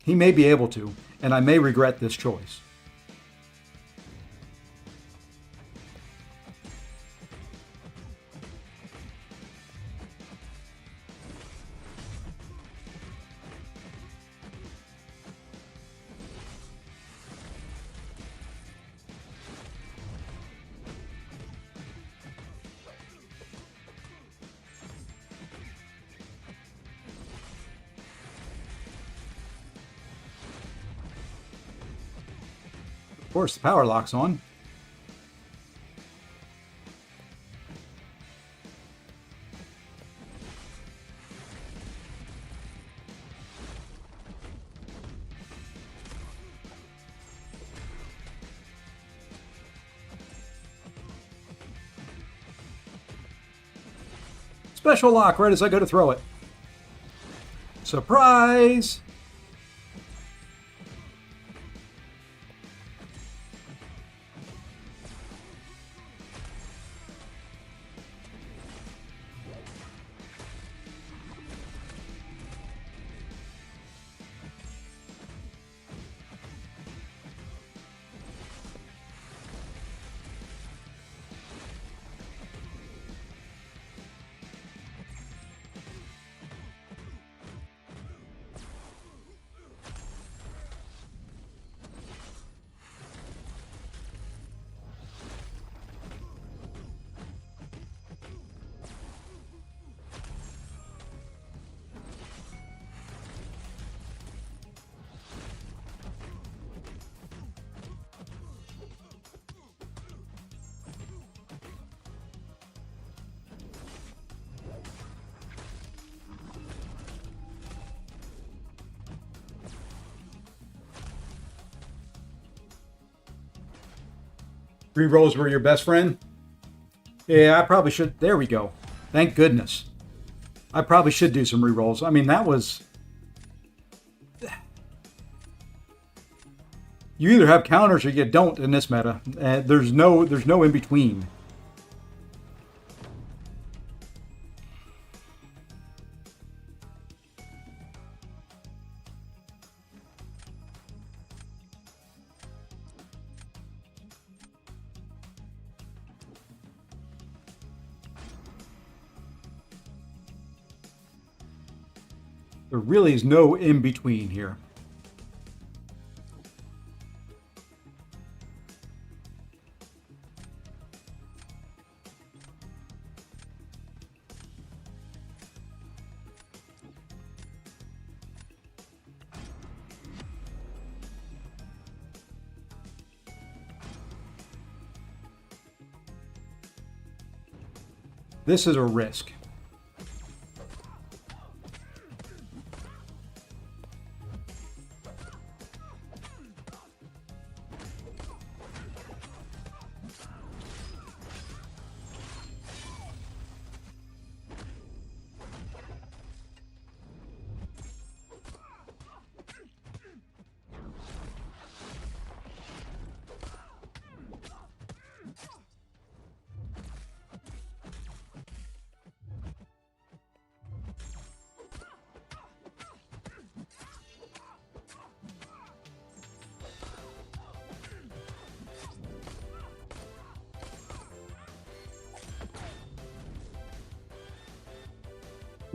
He may be able to, and I may regret this choice. Of course, the power lock's on. Special lock right as I go to throw it. Surprise! Rerolls were your best friend? Yeah, I probably should. There we go. Thank goodness. I probably should do some rerolls. I mean, that was... You either have counters or you don't in this meta. There's no in between. There really is no in between here. This is a risk.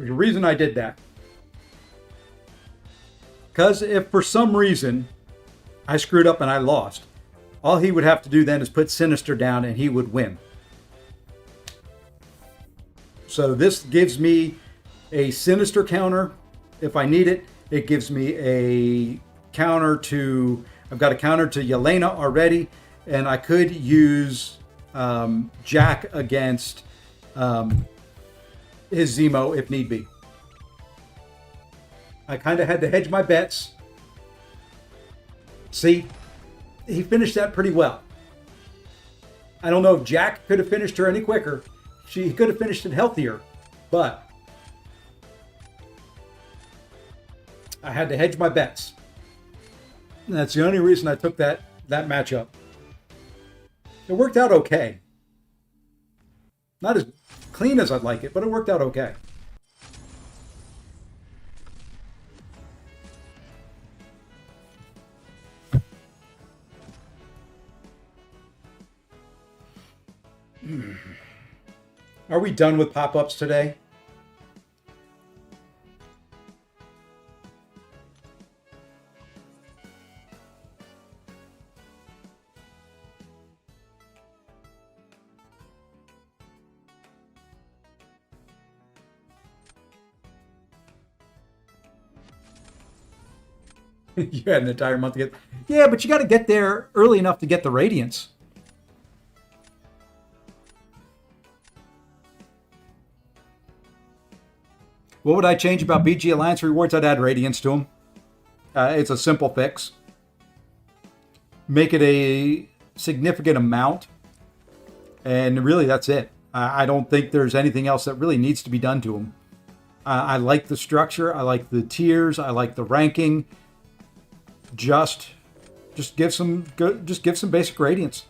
There's a reason I did that. Because if for some reason I screwed up and I lost, all he would have to do then is put Sinister down and he would win. So this gives me a Sinister counter if I need it. It gives me a counter to, I've got a counter to Yelena already, and I could use Jack against his Zemo if need be. I kind of had to hedge my bets. See, he finished that pretty well. I don't know if Jack could have finished her any quicker. She could have finished it healthier, but I had to hedge my bets. And that's the only reason I took that matchup. It worked out okay. Not as clean as I'd like it, but it worked out okay. Are we done with pop-ups today? You had an entire month to get... Yeah, but you got to get there early enough to get the Radiance. What would I change about BG Alliance rewards? I'd add Radiance to them. It's a simple fix. Make it a significant amount. And really, that's it. I don't think there's anything else that really needs to be done to them. I like the structure. I like the tiers. I like the ranking. Just give some basic Radiance.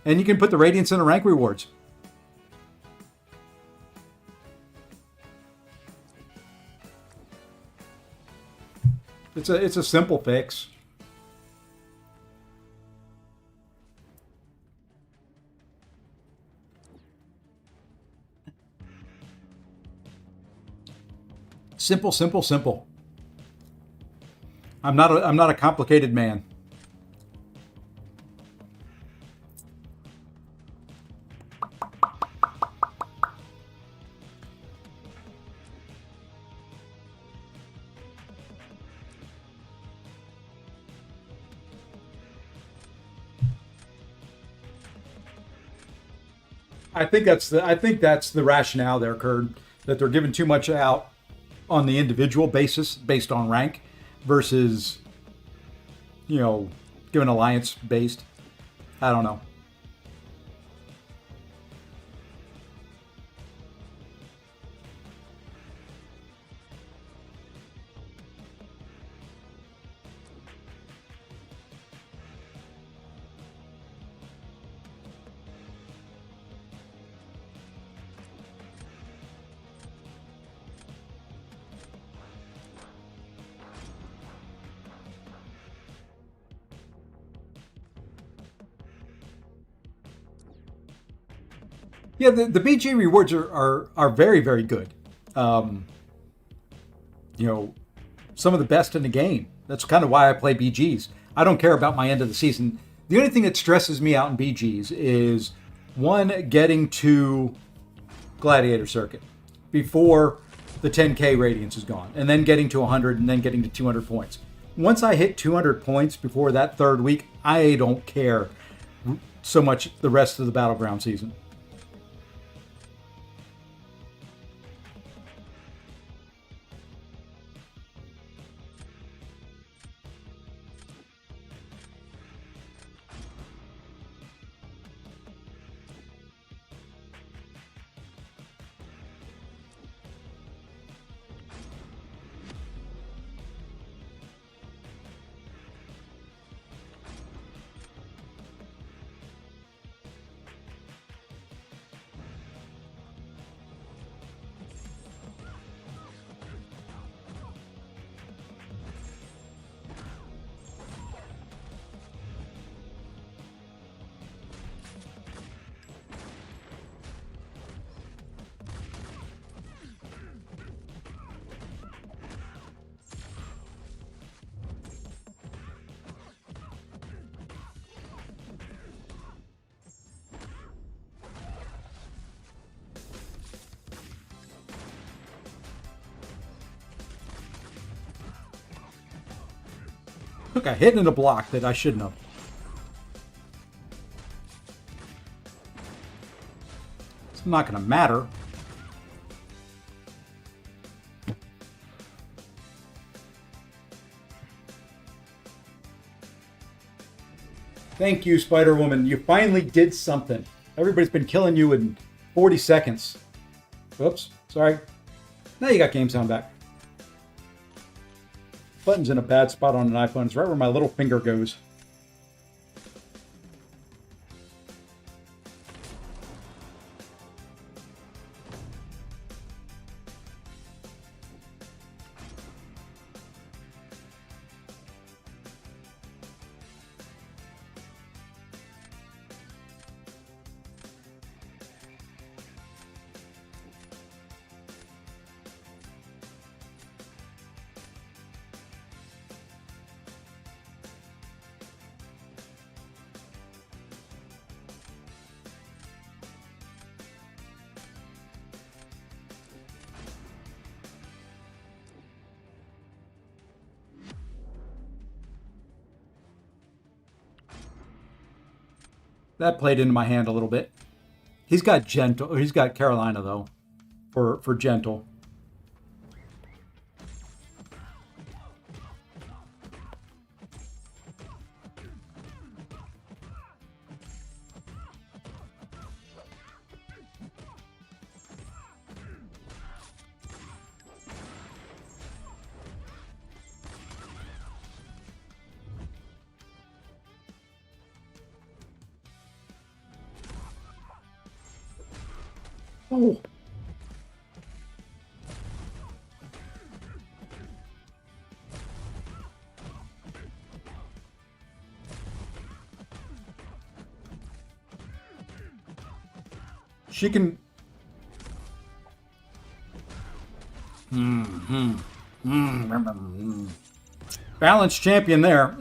And you can put the Radiance in the rank rewards. It's a simple fix. Simple, simple, simple. I'm not a complicated man. I think that's the rationale there, Kurt, that they're giving too much out on the individual basis based on rank versus, giving alliance based. I don't know. Yeah, the BG rewards are very, very good. Some of the best in the game. That's kind of why I play BGs. I don't care about my end of the season. The only thing that stresses me out in BGs is, one, getting to Gladiator Circuit before the 10K Radiance is gone, and then getting to 100, and then getting to 200 points. Once I hit 200 points before that third week, I don't care so much the rest of the Battleground season. Got hit in a block that I shouldn't have. It's not going to matter. Thank you, Spider-Woman. You finally did something. Everybody's been killing you in 40 seconds. Whoops, sorry. Now you got game sound back. Button's in a bad spot on an iPhone. It's right where my little finger goes. That played into my hand a little bit. He's got gentle. He's got Carolina though, for gentle. Oh. She can. Balanced champion there.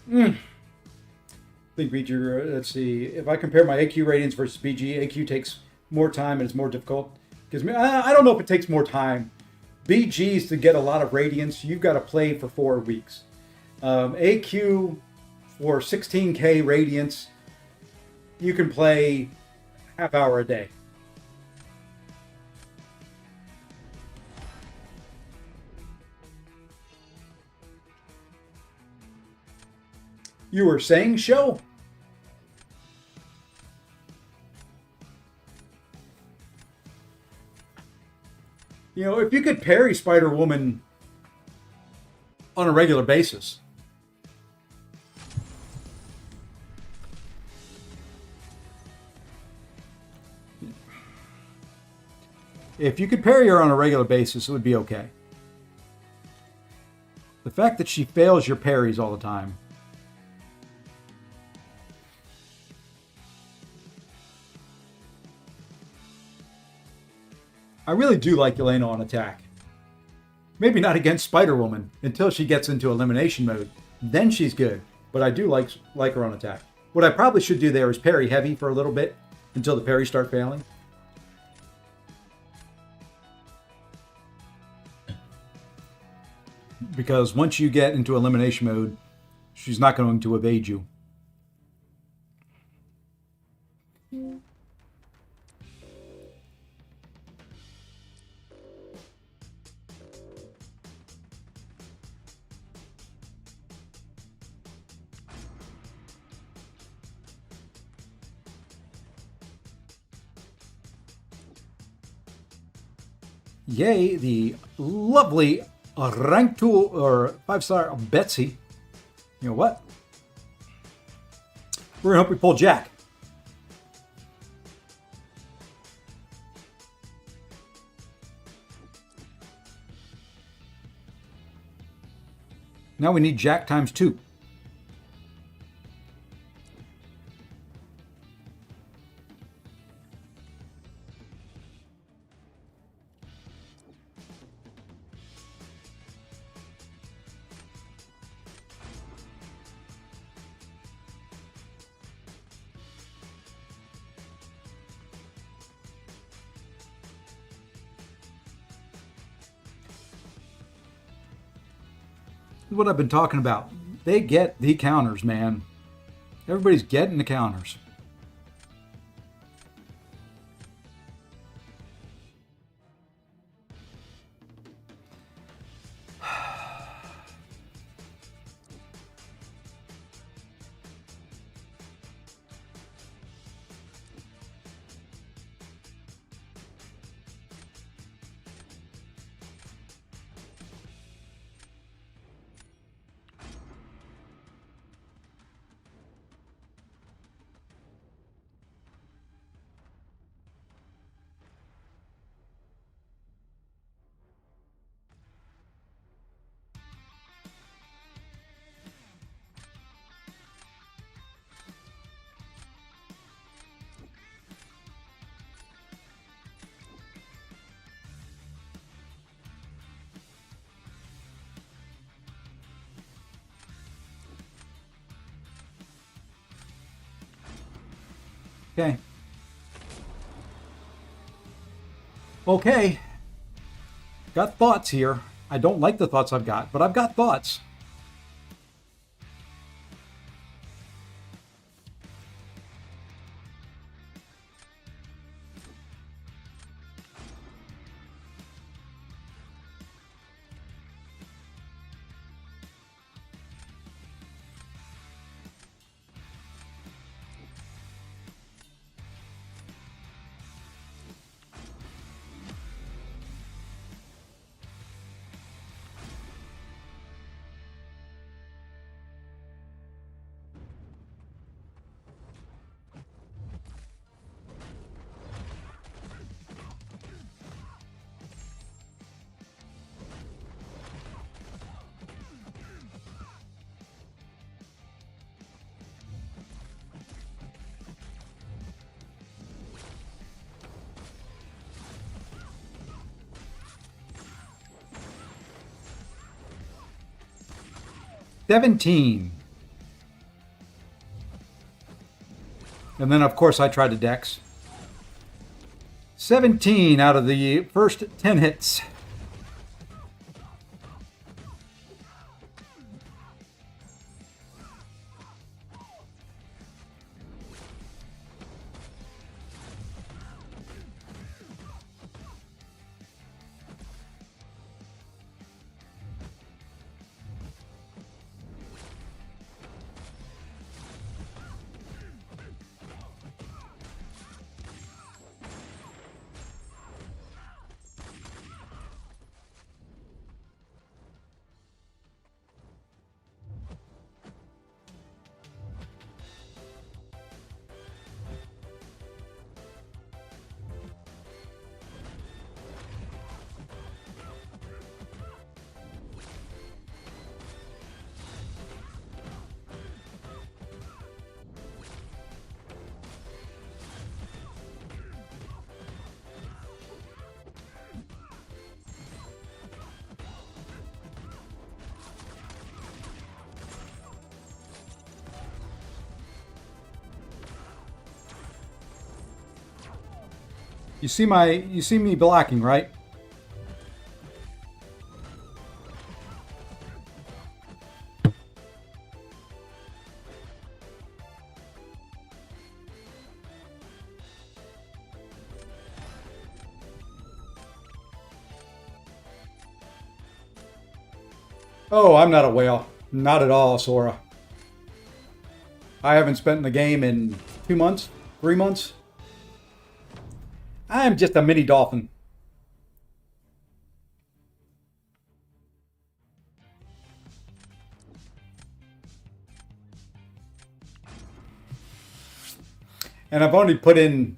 I think BG, let's see. If I compare my AQ ratings versus BG, AQ takes more time and it's more difficult. Because I don't know if it takes more time. BG's to get a lot of radiance, you've got to play for 4 weeks. AQ for 16k radiance, you can play half hour a day. You were saying, show? You know, if you could parry Spider-Woman on a regular basis. If you could parry her on a regular basis, it would be okay. The fact that she fails your parries all the time. I really do like Elena on attack. Maybe not against Spider-Woman until she gets into elimination mode. Then she's good, but I do like her on attack. What I probably should do there is parry heavy for a little bit until the parries start failing. Because once you get into elimination mode, she's not going to evade you. Yay, the lovely rank 2 or 5-star Betsy You know what? We're going to hope we pull Jack. Now we need Jack times 2. What I've been talking about. They get the counters, man. Everybody's getting the counters. Okay. Okay. Got thoughts here. I don't like the thoughts I've got, but I've got thoughts. $17. And then, of course, I tried to dex. 17 out of the first 10 hits. You see me blocking, right? Oh, I'm not a whale. Not at all, Sora. I haven't spent in the game in 2 months, 3 months. I'm just a mini dolphin. And I've only put in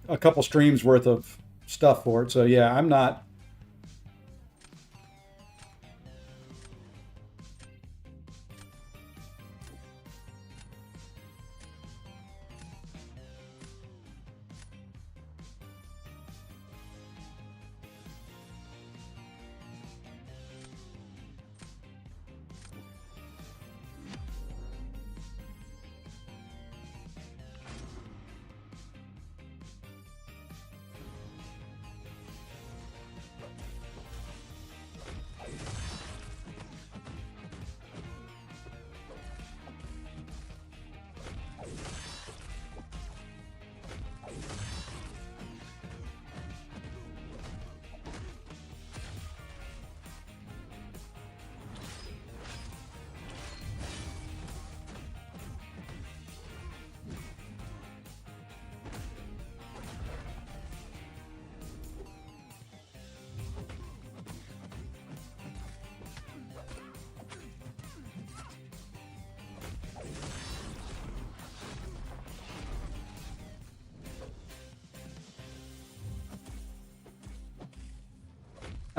a couple streams worth of stuff for it. So yeah, I'm not.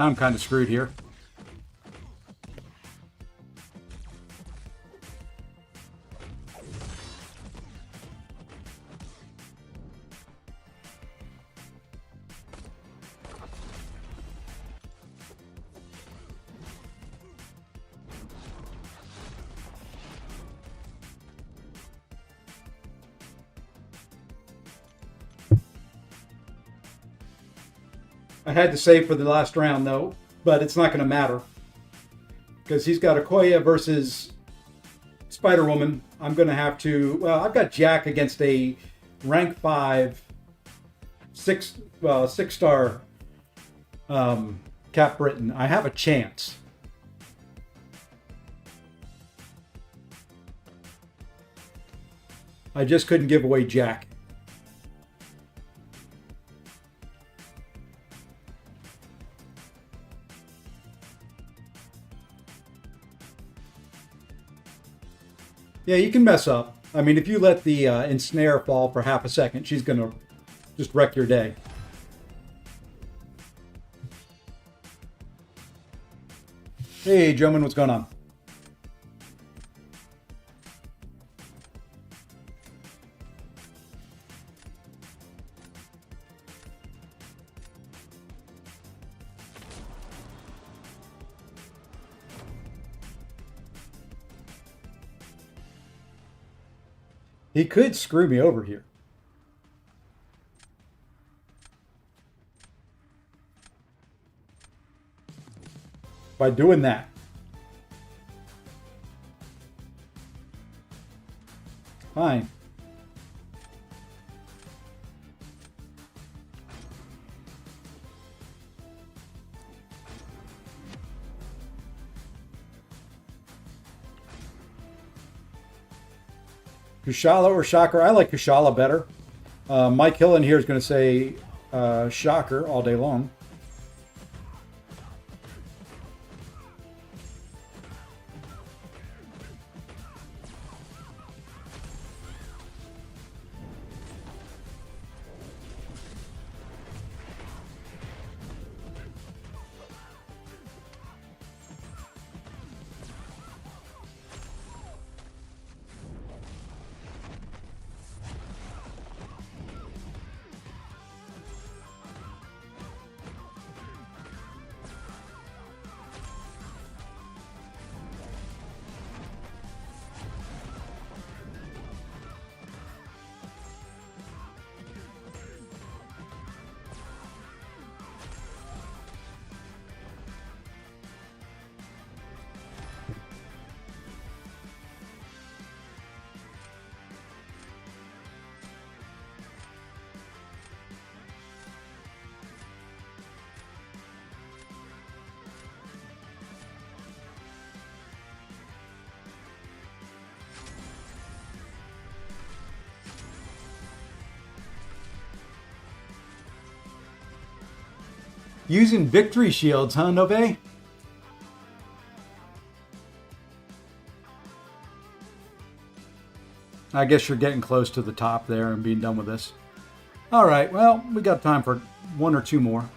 I'm kind of screwed here. I had to save for the last round though, but it's not going to matter because he's got Okoye versus Spider-Woman. I'm going to have to. Well, I've got Jack against a rank 5, 6-star Cap Britain. I have a chance. I just couldn't give away Jack. Yeah, you can mess up. I mean, if you let the ensnare fall for half a second, she's going to just wreck your day. Hey, gentlemen, what's going on? He could screw me over here. By doing that. Fine. Kushala or Shocker? I like Kushala better. Mike Hill in here is going to say Shocker all day long. Using victory shields, huh, Nove? I guess you're getting close to the top there and being done with this. All right, well, we got time for one or two more.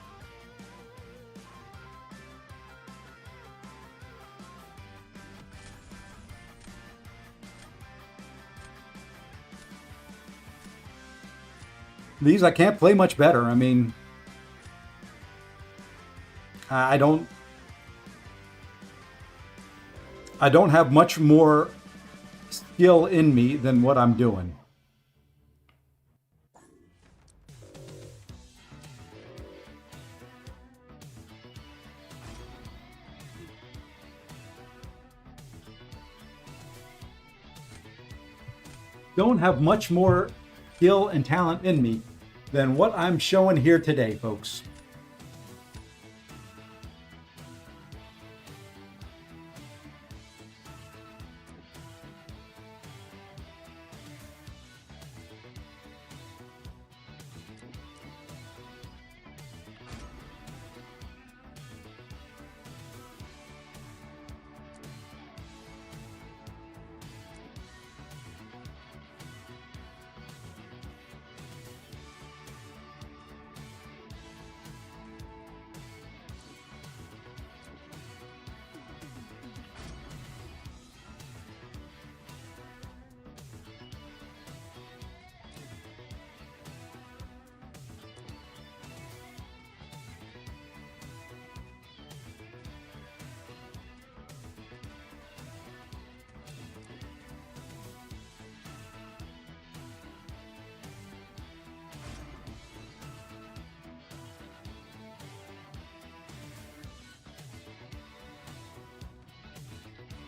These I can't play much better. I mean, I don't have much more skill in me than what I'm doing. Don't have much more skill and talent in me than what I'm showing here today, folks.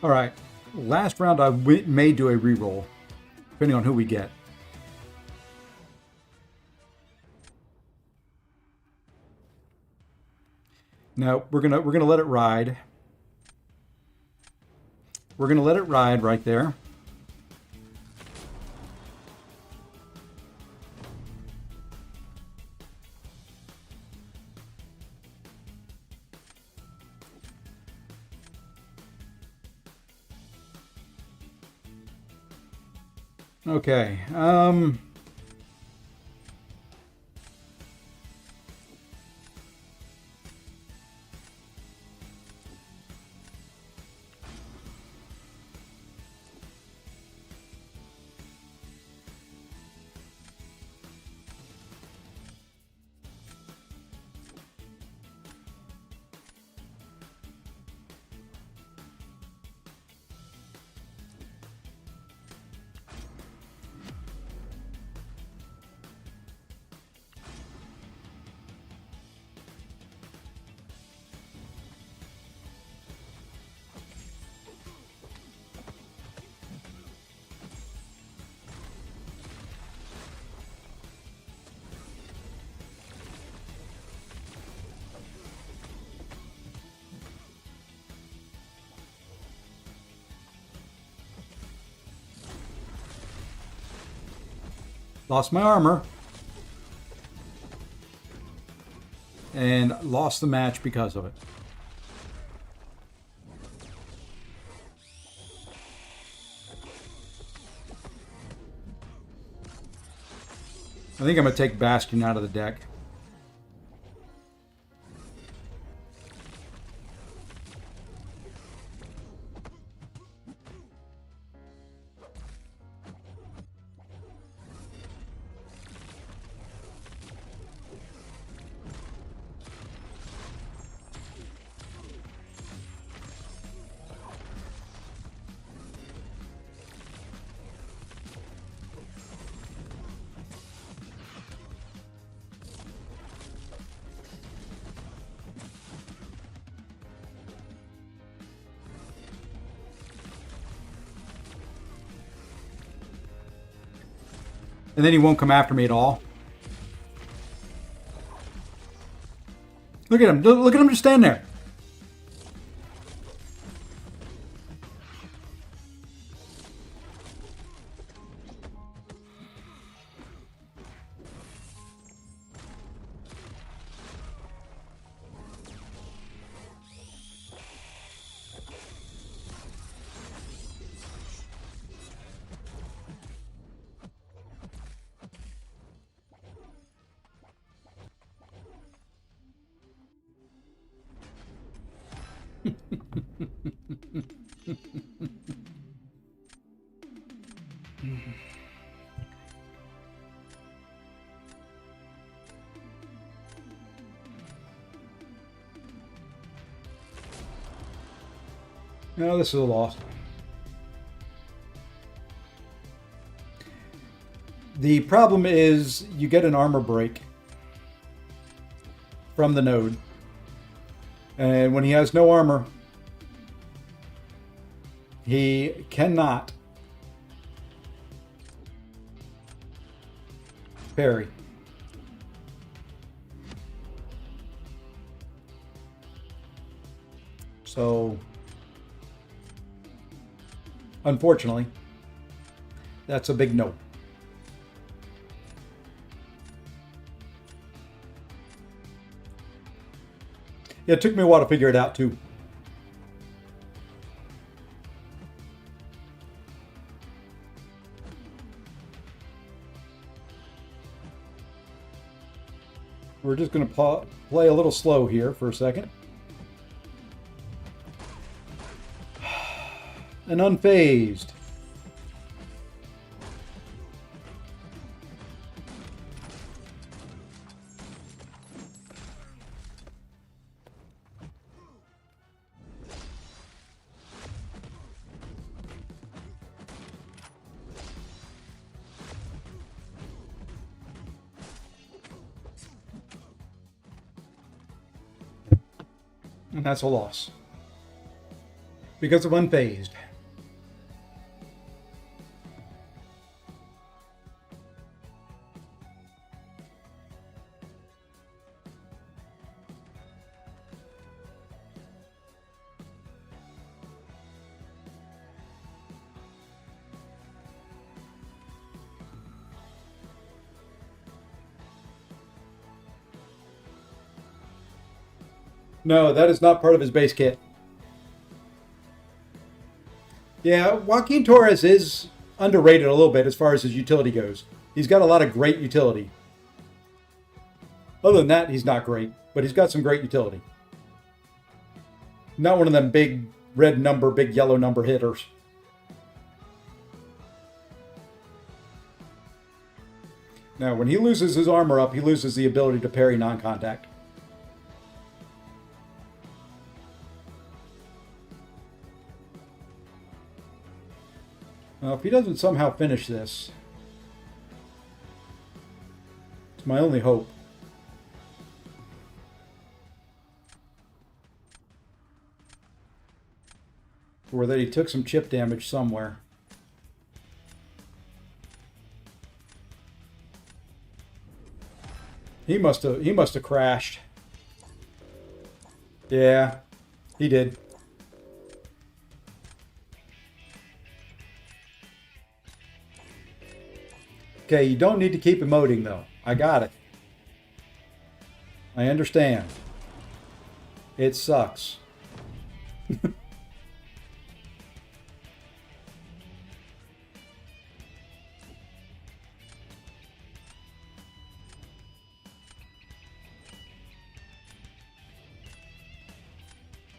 All right, last round I may do a reroll, depending on who we get. No, we're gonna let it ride. We're gonna let it ride right there. Okay. Lost my armor. And lost the match because of it. I think I'm going to take Bastion out of the deck. And then he won't come after me at all. Look at him. Look at him just stand there. No, this is a loss. The problem is you get an armor break from the node. And when he has no armor, he cannot parry. So, unfortunately, that's a big no. Yeah, it took me a while to figure it out, too. We're just going to play a little slow here for a second. And unfazed. And that's a loss. Because of unfazed. No, that is not part of his base kit. Yeah, Joaquin Torres is underrated a little bit as far as his utility goes. He's got a lot of great utility. Other than that, he's not great, but he's got some great utility. Not one of them big red number, big yellow number hitters. Now, when he loses his armor up, he loses the ability to parry non-contact. Now, if he doesn't somehow finish this, it's my only hope. Or that he took some chip damage somewhere. He must have crashed. Yeah, he did. Okay, you don't need to keep emoting though. I got it. I understand. It sucks.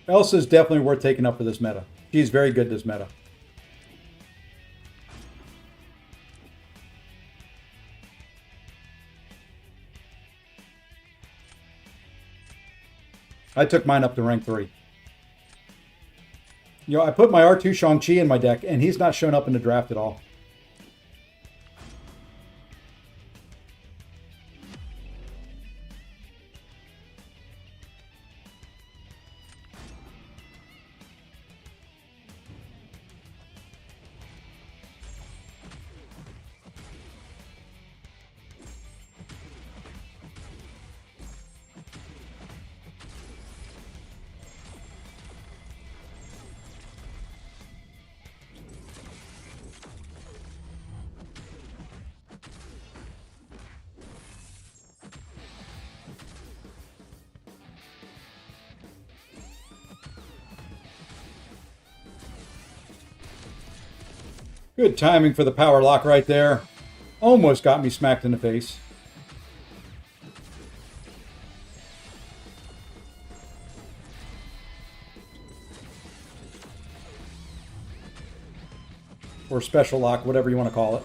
Elsa's definitely worth taking up for this meta. She's very good this meta. I took mine up to rank 3. You know, I put my R2 Shang-Chi in my deck, and he's not shown up in the draft at all. Good timing for the power lock right there. Almost got me smacked in the face. or special lock, whatever you want to call it.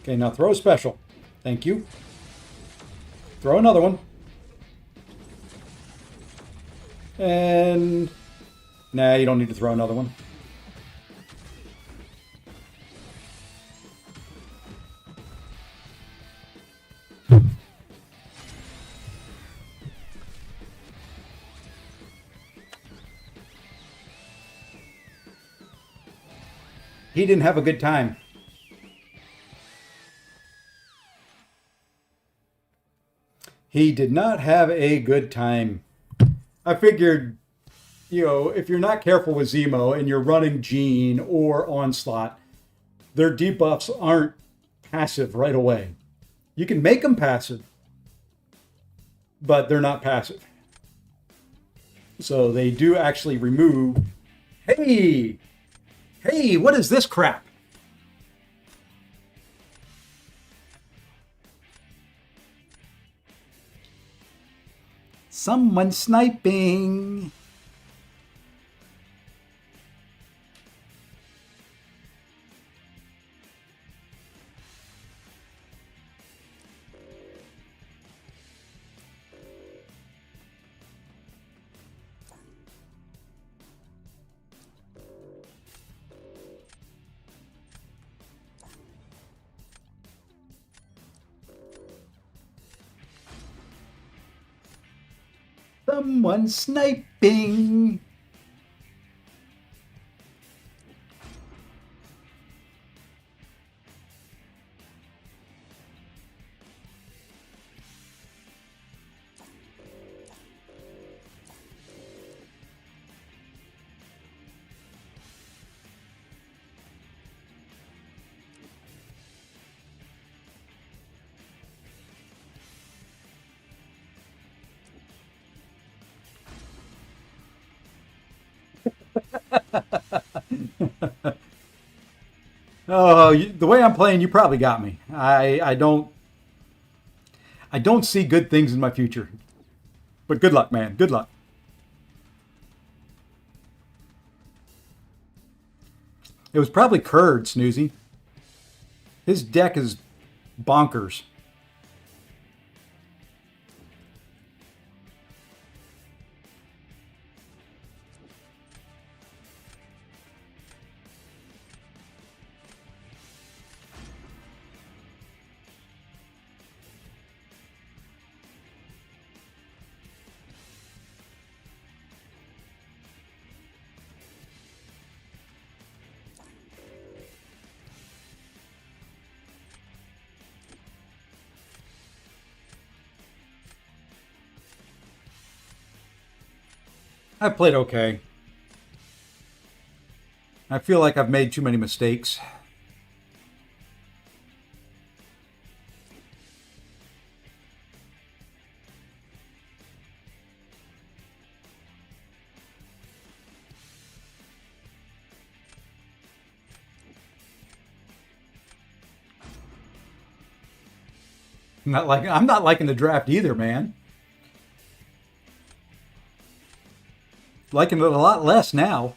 Okay, now throw a special. Thank you. Throw another one. And... nah, you don't need to throw another one. He didn't have a good time. He did not have a good time. I figured, you know, if you're not careful with Zemo and you're running Gene or Onslaught, their debuffs aren't passive right away. You can make them passive, but they're not passive. So they do actually remove... Hey! Hey, what is this crap? Someone sniping. Someone sniping. Oh, the way I'm playing, you probably got me. I don't see good things in my future. But good luck, man. Good luck. It was probably Curd, Snoozy. His deck is bonkers. I played okay. I feel like I've made too many mistakes. I'm not liking the draft either, man. Liking it a lot less now.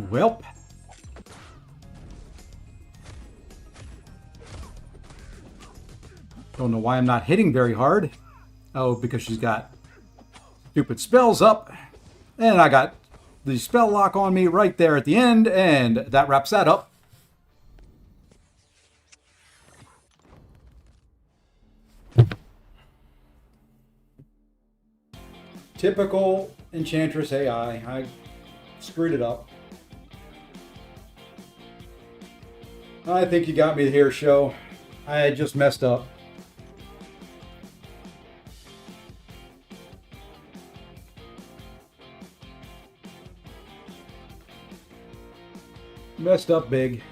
Welp. Don't know why I'm not hitting very hard. Oh, because she's got stupid spells up. And I got the spell lock on me right there at the end, and that wraps that up. Typical Enchantress AI. I screwed it up. I think you got me here, show. I just messed up. Messed up big.